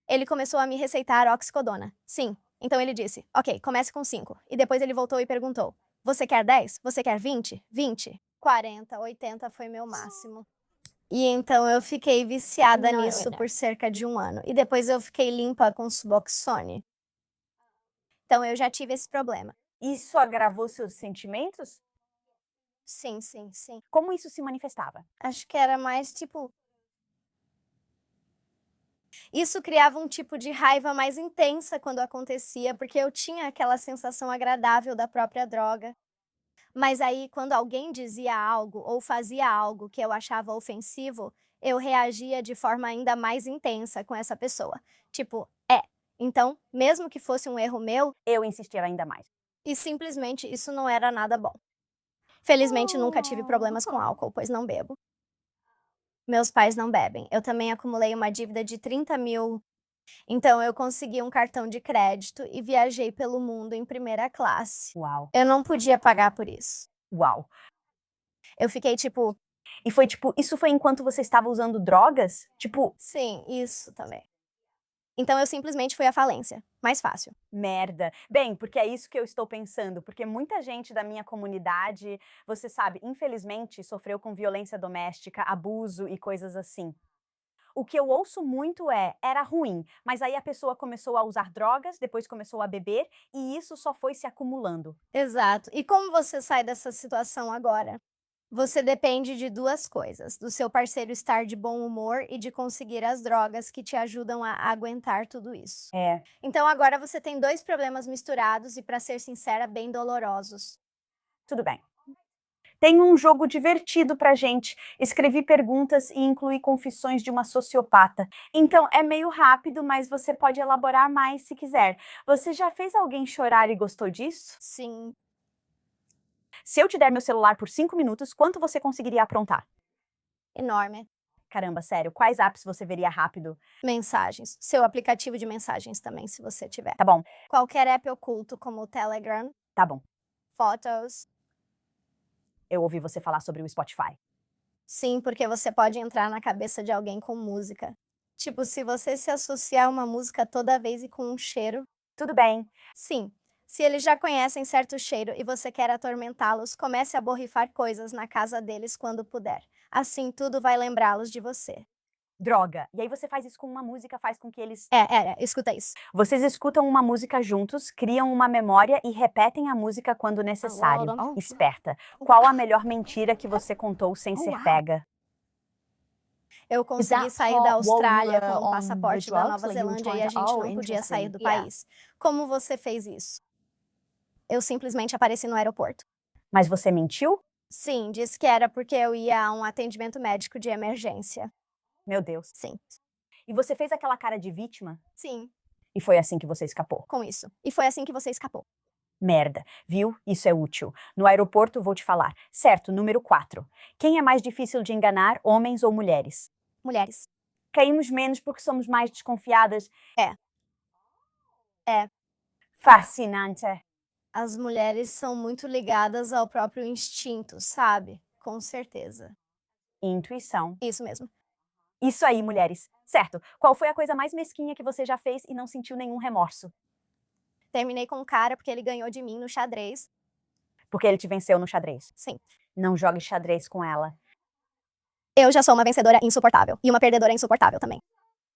ele começou a me receitar oxicodona. Sim. Então ele disse: "Ok, comece com 5." E depois ele voltou e perguntou: "Você quer 10? Você quer 20? 20? 40, 80 foi meu máximo." E então eu fiquei viciada nisso por cerca de 1 ano. E depois eu fiquei limpa com Suboxone. Então eu já tive esse problema. Isso agravou seus sentimentos? Sim, sim, sim. Como isso se manifestava? Acho que era mais tipo. Isso criava um tipo de raiva mais intensa quando acontecia, porque eu tinha aquela sensação agradável da própria droga. Mas aí, quando alguém dizia algo ou fazia algo que eu achava ofensivo, eu reagia de forma ainda mais intensa com essa pessoa. Tipo, então, mesmo que fosse um erro meu, Eu insistia ainda mais. e simplesmente isso não era nada bom. Felizmente, nunca tive problemas com álcool, pois não bebo. Meus pais não bebem. Eu também acumulei uma dívida de 30 mil. Então, eu consegui um cartão de crédito e viajei pelo mundo em primeira classe. Uau, Eu não podia pagar por isso. uau. Eu fiquei tipo, E foi tipo, isso foi enquanto você estava usando drogas? Tipo, sim, isso também. Então, eu simplesmente fui à falência. Mais fácil. merda. Bem, porque é isso que eu estou pensando, porque muita gente da minha comunidade, você sabe, infelizmente sofreu com violência doméstica, abuso e coisas assim. O que eu ouço muito era ruim, mas aí a pessoa começou a usar drogas, depois começou a beber e isso só foi se acumulando. Exato. E como você sai dessa situação agora? Você depende de 2 coisas: do seu parceiro estar de bom humor e de conseguir as drogas que te ajudam a aguentar tudo isso. É, Então agora você tem 2 problemas misturados e, para ser sincera, bem dolorosos. tudo bem. Tem um jogo divertido pra gente. Escrevi perguntas e incluí confissões de uma sociopata. Então, é meio rápido, mas você pode elaborar mais se quiser. Você já fez alguém chorar e gostou disso? Sim, Se eu te der meu celular por 5 minutos, quanto você conseguiria aprontar? enorme. Caramba, sério, quais apps você veria rápido? Mensagens. Seu aplicativo de mensagens também, se você tiver. Tá bom, Qualquer app oculto, como o Telegram, tá bom. fotos. Eu ouvi você falar sobre o Spotify. Sim, porque você pode entrar na cabeça de alguém com música. Tipo, se você se associar a uma música toda vez e com um cheiro. Tudo bem. Sim, se eles já conhecem certo cheiro e você quer atormentá-los, comece a borrifar coisas na casa deles quando puder. Assim, tudo vai lembrá-los de você. Droga. E aí você faz isso com uma música, faz com que eles... Escuta isso. Vocês escutam uma música juntos, criam uma memória e repetem a música quando necessário. Esperta. Qual a melhor mentira que você contou sem ser pega? Eu consegui sair da Austrália com um passaporte da Nova like you were Zelândia e trying a to- gente oh, não podia sair do interesting. Yeah. país. Como você fez isso? Eu simplesmente apareci no aeroporto. Mas você mentiu? Sim, disse que era porque eu ia a um atendimento médico de emergência. Meu Deus. Sim. E você fez aquela cara de vítima? Sim, E foi assim que você escapou. com isso. E foi assim que você escapou. Merda, viu? Isso é útil. No aeroporto vou te falar. Certo, número 4. Quem é mais difícil de enganar, homens ou mulheres? Mulheres. Caímos menos porque somos mais desconfiadas. É. É. Fascinante. As mulheres são muito ligadas ao próprio instinto, sabe? Com certeza. Intuição. Isso mesmo. Isso aí, mulheres. Certo. Qual foi a coisa mais mesquinha que você já fez e não sentiu nenhum remorso? Terminei com um cara porque ele ganhou de mim no xadrez. Porque ele te venceu no xadrez. Sim. Não jogue xadrez com ela. Eu já sou uma vencedora insuportável. E uma perdedora insuportável também.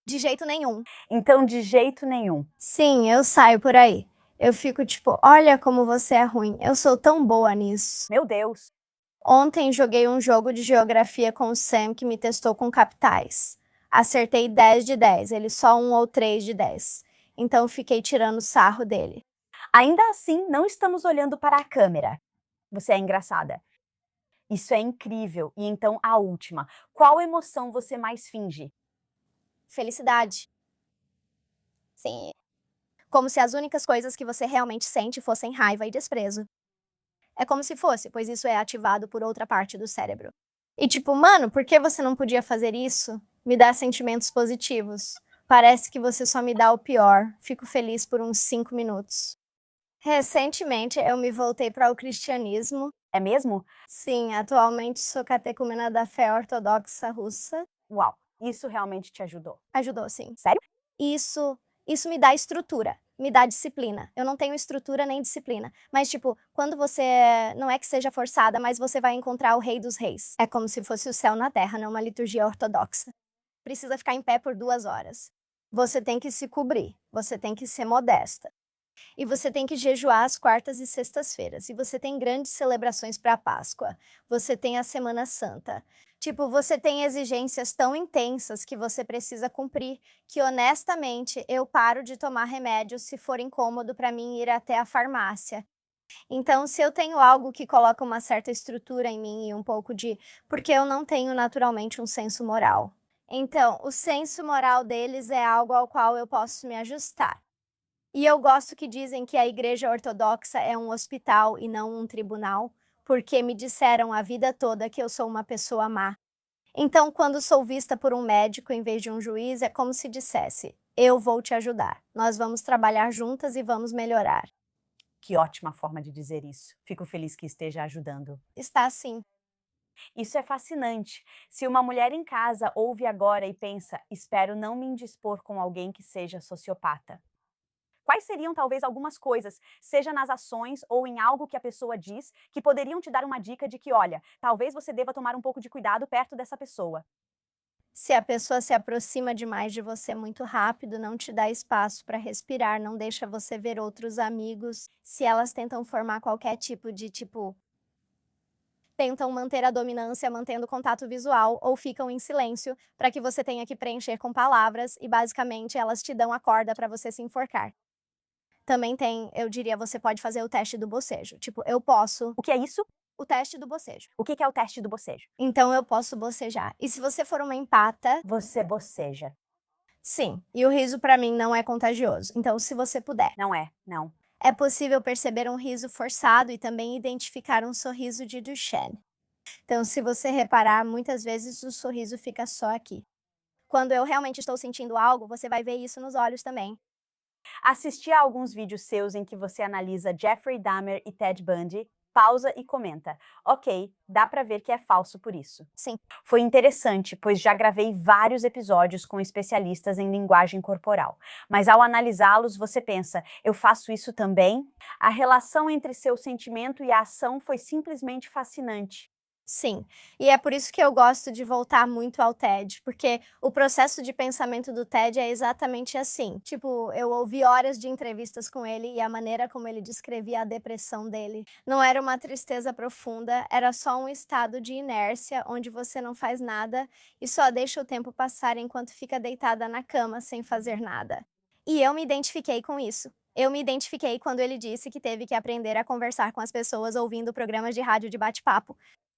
De jeito nenhum. Então, de jeito nenhum. Sim, eu saio por aí. Eu fico tipo, olha como você é ruim. Eu sou tão boa nisso. Meu Deus. Ontem joguei um jogo de geografia com o Sam que me testou com capitais. Acertei 10 de 10, ele só 1 ou 3 de 10. Então fiquei tirando sarro dele. Ainda assim, não estamos olhando para a câmera. Você é engraçada. Isso é incrível. E então, a última. Qual emoção você mais finge? Felicidade. Sim. Como se as únicas coisas que você realmente sente fossem raiva e desprezo. É como se fosse, pois isso é ativado por outra parte do cérebro. E tipo, mano, por que você não podia fazer isso? Me dá sentimentos positivos. Parece que você só me dá o pior. Fico feliz por uns 5 minutos. Recentemente eu me voltei para o cristianismo. É mesmo? Sim, atualmente sou catecúmena da fé ortodoxa russa. Uau, isso realmente te ajudou. Ajudou, sim. Sério? Isso me dá estrutura, me dá disciplina. Eu não tenho estrutura nem disciplina. Mas, tipo, quando você. Não é que seja forçada, mas você vai encontrar o Rei dos Reis. É como se fosse o céu na terra, não uma liturgia ortodoxa. Precisa ficar em pé por 2 horas. Você tem que se cobrir, você tem que ser modesta. E você tem que jejuar às quartas e sextas-feiras. E você tem grandes celebrações para a Páscoa. Você tem a Semana Santa. Tipo, você tem exigências tão intensas que você precisa cumprir, que honestamente eu paro de tomar remédio se for incômodo para mim ir até a farmácia. Então, se eu tenho algo que coloca uma certa estrutura em mim e um pouco de. Porque eu não tenho naturalmente um senso moral. Então, o senso moral deles é algo ao qual eu posso me ajustar. E eu gosto que dizem que a Igreja Ortodoxa é um hospital e não um tribunal, porque me disseram a vida toda que eu sou uma pessoa má. Então, quando sou vista por um médico em vez de um juiz, é como se dissesse: eu vou te ajudar, nós vamos trabalhar juntas e vamos melhorar. Que ótima forma de dizer isso. Fico feliz que esteja ajudando. Está assim. Isso é fascinante. Se uma mulher em casa ouve agora e pensa, espero não me indispor com alguém que seja sociopata. Quais seriam talvez algumas coisas, seja nas ações ou em algo que a pessoa diz, que poderiam te dar uma dica de que, olha, talvez você deva tomar um pouco de cuidado perto dessa pessoa? Se a pessoa se aproxima demais de você muito rápido, não te dá espaço para respirar, não deixa você ver outros amigos. Se elas tentam formar qualquer tipo de tentam manter a dominância mantendo contato visual ou ficam em silêncio para que você tenha que preencher com palavras e basicamente elas te dão a corda para você se enforcar. Também tem, eu diria, você pode fazer o teste do bocejo. Tipo, eu posso. O que é isso? O teste do bocejo. O que é o teste do bocejo? Então eu posso bocejar. E se você for uma empata, Você boceja. sim. E o riso pra mim não é contagioso. Então, se você puder. Não é, não. É possível perceber um riso forçado e também identificar um sorriso de Duchenne. Então, se você reparar, muitas vezes o sorriso fica só aqui. Quando eu realmente estou sentindo algo, você vai ver isso nos olhos também. Assisti a alguns vídeos seus em que você analisa Jeffrey Dahmer e Ted Bundy, pausa e comenta. Ok, dá pra ver que é falso por isso. Sim. Foi interessante, pois já gravei vários episódios com especialistas em linguagem corporal. Mas ao analisá-los, você pensa, eu faço isso também? A relação entre seu sentimento e a ação foi simplesmente fascinante. Sim, e é por isso que eu gosto de voltar muito ao TED, porque o processo de pensamento do TED é exatamente assim. Tipo, eu ouvi horas de entrevistas com ele e a maneira como ele descrevia a depressão dele não era uma tristeza profunda, era só um estado de inércia onde você não faz nada e só deixa o tempo passar enquanto fica deitada na cama sem fazer nada. E eu me identifiquei com isso. Eu me identifiquei quando ele disse que teve que aprender a conversar com as pessoas ouvindo programas de rádio de bate-papo.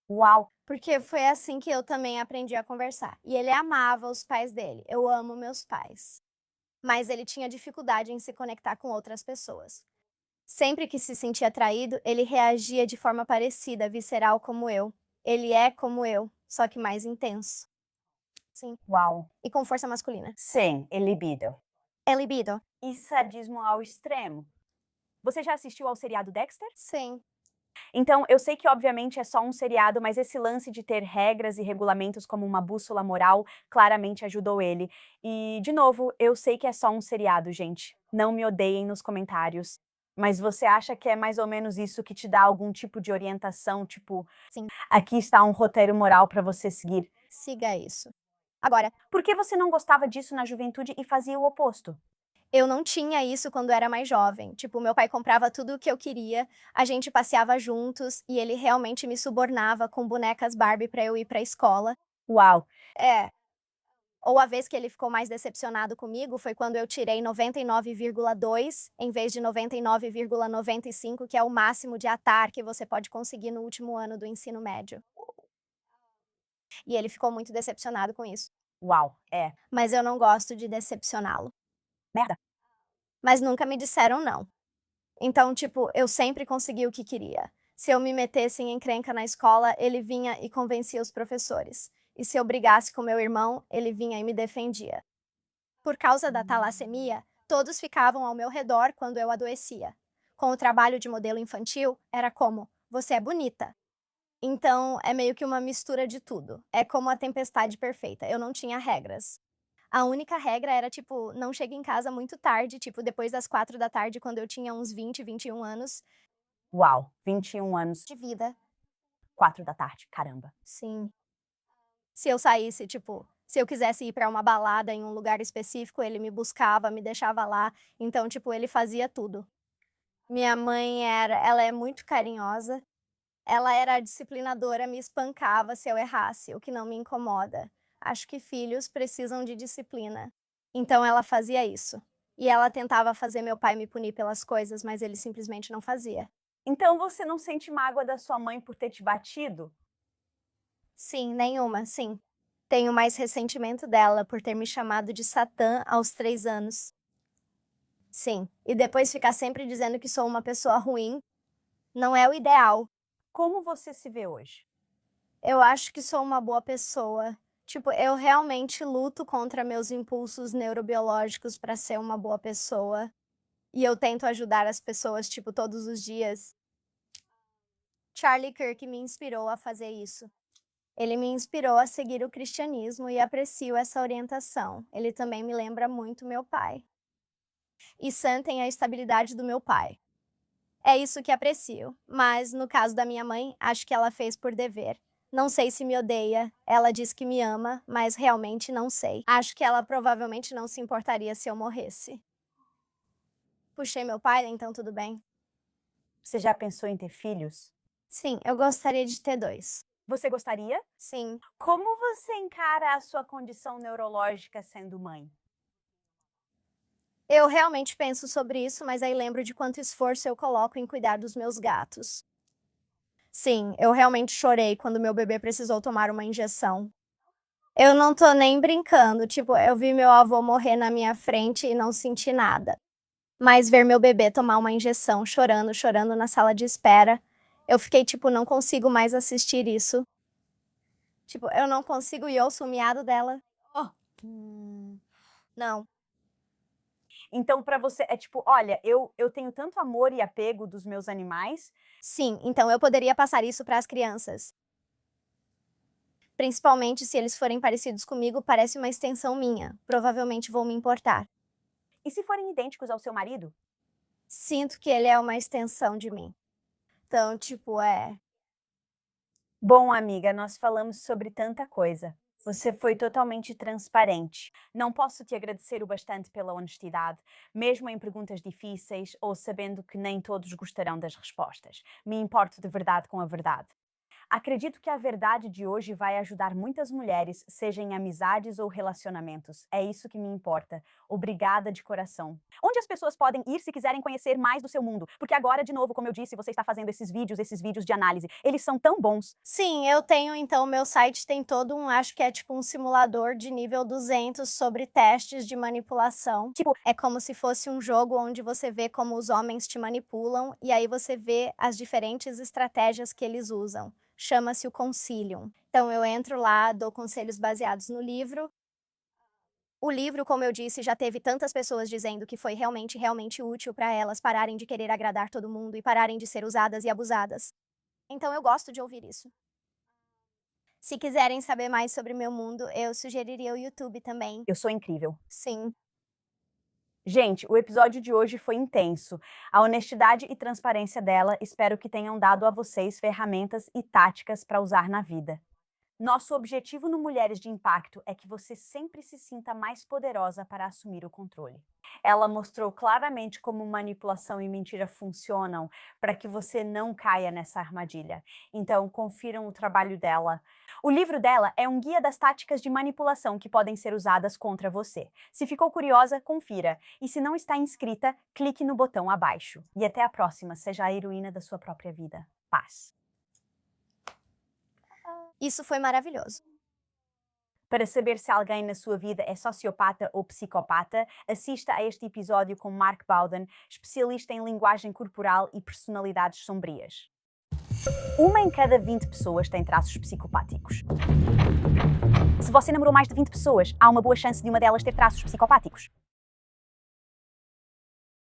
Uau! Porque foi assim que eu também aprendi a conversar. E ele amava os pais dele. Eu amo meus pais. Mas ele tinha dificuldade em se conectar com outras pessoas. Sempre que se sentia atraído, ele reagia de forma parecida, visceral como eu. Ele é como eu, só que mais intenso. Sim. Uau! E com força masculina. Sim, e libido. É libido? E sadismo ao extremo. Você já assistiu ao seriado Dexter? Sim. Então, eu sei que obviamente é só um seriado, mas esse lance de ter regras e regulamentos como uma bússola moral claramente ajudou ele. E, de novo, eu sei que é só um seriado, gente. Não me odeiem nos comentários. Mas você acha que é mais ou menos isso que te dá algum tipo de orientação? Tipo, Sim. aqui está um roteiro moral para você seguir. Siga isso. Agora, Por que você não gostava disso na juventude e fazia o oposto? eu não tinha isso quando era mais jovem. Tipo, meu pai comprava tudo o que eu queria, a gente passeava juntos e ele realmente me subornava com bonecas Barbie pra eu ir pra escola. Uau! É. Ou a vez que ele ficou mais decepcionado comigo foi quando eu tirei 99,2 em vez de 99,95, que é o máximo de ATAR que você pode conseguir no último ano do ensino médio. E ele ficou muito decepcionado com isso. Uau! É. Mas eu não gosto de decepcioná-lo. Merda! Mas nunca me disseram não. Então, tipo, eu sempre consegui o que queria. Se eu me metesse em encrenca na escola, ele vinha e convencia os professores. E se eu brigasse com meu irmão, ele vinha e me defendia. Por causa da talassemia, todos ficavam ao meu redor quando eu adoecia. Com o trabalho de modelo infantil, era como: você é bonita. Então, é meio que uma mistura de tudo. É como a tempestade perfeita. Eu não tinha regras. A única regra era, tipo, não chegue em casa muito tarde, tipo, depois das 4 da tarde, quando eu tinha uns 20, 21 anos Uau! 21 anos, de vida. 4 da tarde. Caramba. Sim. Se eu saísse, tipo, se eu quisesse ir pra uma balada em um lugar específico, ele me buscava, me deixava lá. Então, tipo, ele fazia tudo. Minha mãe ela é muito carinhosa. Ela era disciplinadora, me espancava se eu errasse, o que não me incomoda. Acho que filhos precisam de disciplina. Então ela fazia isso. E ela tentava fazer meu pai me punir pelas coisas, mas ele simplesmente não fazia. Então você não sente mágoa da sua mãe por ter te batido? Sim, nenhuma, sim. Tenho mais ressentimento dela por ter me chamado de Satã aos 3 anos. Sim, e depois ficar sempre dizendo que sou uma pessoa ruim não é o ideal. Como você se vê hoje? Eu acho que sou uma boa pessoa. Tipo, eu realmente luto contra meus impulsos neurobiológicos para ser uma boa pessoa. E eu tento ajudar as pessoas, tipo, todos os dias. Charlie Kirk me inspirou a fazer isso. Ele me inspirou a seguir o cristianismo e aprecio essa orientação. Ele também me lembra muito meu pai. E Sam tem a estabilidade do meu pai. É isso que aprecio, mas no caso da minha mãe, acho que ela fez por dever. Não sei se me odeia, ela diz que me ama, mas realmente não sei. Acho que ela provavelmente não se importaria se eu morresse. Puxei meu pai, então tudo bem. Você já pensou em ter filhos? Sim, eu gostaria de ter 2. Você gostaria? Sim, Como você encara a sua condição neurológica sendo mãe? eu realmente penso sobre isso, mas aí lembro de quanto esforço eu coloco em cuidar dos meus gatos. Sim, eu realmente chorei quando meu bebê precisou tomar uma injeção. Eu não tô nem brincando, tipo, eu vi meu avô morrer na minha frente e não senti nada. Mas ver meu bebê tomar uma injeção, chorando, chorando na sala de espera, eu fiquei tipo, não consigo mais assistir isso. Tipo, eu não consigo e ouço o miado dela. Oh. Não. Então, para você, é tipo, olha, eu tenho tanto amor e apego dos meus animais. Sim, então eu poderia passar isso para as crianças. Principalmente se eles forem parecidos comigo, parece uma extensão minha. Provavelmente vou me importar. E se forem idênticos ao seu marido? Sinto que ele é uma extensão de mim. Então, tipo, Bom, amiga, nós falamos sobre tanta coisa. Você foi totalmente transparente. Não posso te agradecer o bastante pela honestidade, mesmo em perguntas difíceis ou sabendo que nem todos gostarão das respostas. Me importo de verdade com a verdade. Acredito que a verdade de hoje vai ajudar muitas mulheres, seja em amizades ou relacionamentos. É isso que me importa. Obrigada de coração. Onde as pessoas podem ir se quiserem conhecer mais do seu mundo? Porque agora, de novo, como eu disse, você está fazendo esses vídeos de análise. Eles são tão bons. Sim, eu tenho, então, meu site tem todo acho que é tipo um simulador de nível 200 sobre testes de manipulação. Tipo, É como se fosse um jogo onde você vê como os homens te manipulam e aí você vê as diferentes estratégias que eles usam. Chama-se o Concilium. Então eu entro lá, dou conselhos baseados no livro. O livro, como eu disse, já teve tantas pessoas dizendo que foi realmente, realmente útil para elas pararem de querer agradar todo mundo e pararem de ser usadas e abusadas. Então eu gosto de ouvir isso. Se quiserem saber mais sobre meu mundo, eu sugeriria o YouTube também. eu sou incrível. Sim. Gente, o episódio de hoje foi intenso. A honestidade e transparência dela espero que tenham dado a vocês ferramentas e táticas para usar na vida. Nosso objetivo no Mulheres de Impacto é que você sempre se sinta mais poderosa para assumir o controle. Ela mostrou claramente como manipulação e mentira funcionam para que você não caia nessa armadilha. Então, confiram o trabalho dela. O livro dela é um guia das táticas de manipulação que podem ser usadas contra você. Se ficou curiosa, confira. E se não está inscrita, clique no botão abaixo. E até a próxima, seja a heroína da sua própria vida. Paz. Isso foi maravilhoso. Para saber se alguém na sua vida é sociopata ou psicopata, assista a este episódio com Mark Bowden, especialista em linguagem corporal e personalidades sombrias. 1 em cada 20 pessoas tem traços psicopáticos. Se você namorou mais de 20 pessoas, há uma boa chance de uma delas ter traços psicopáticos.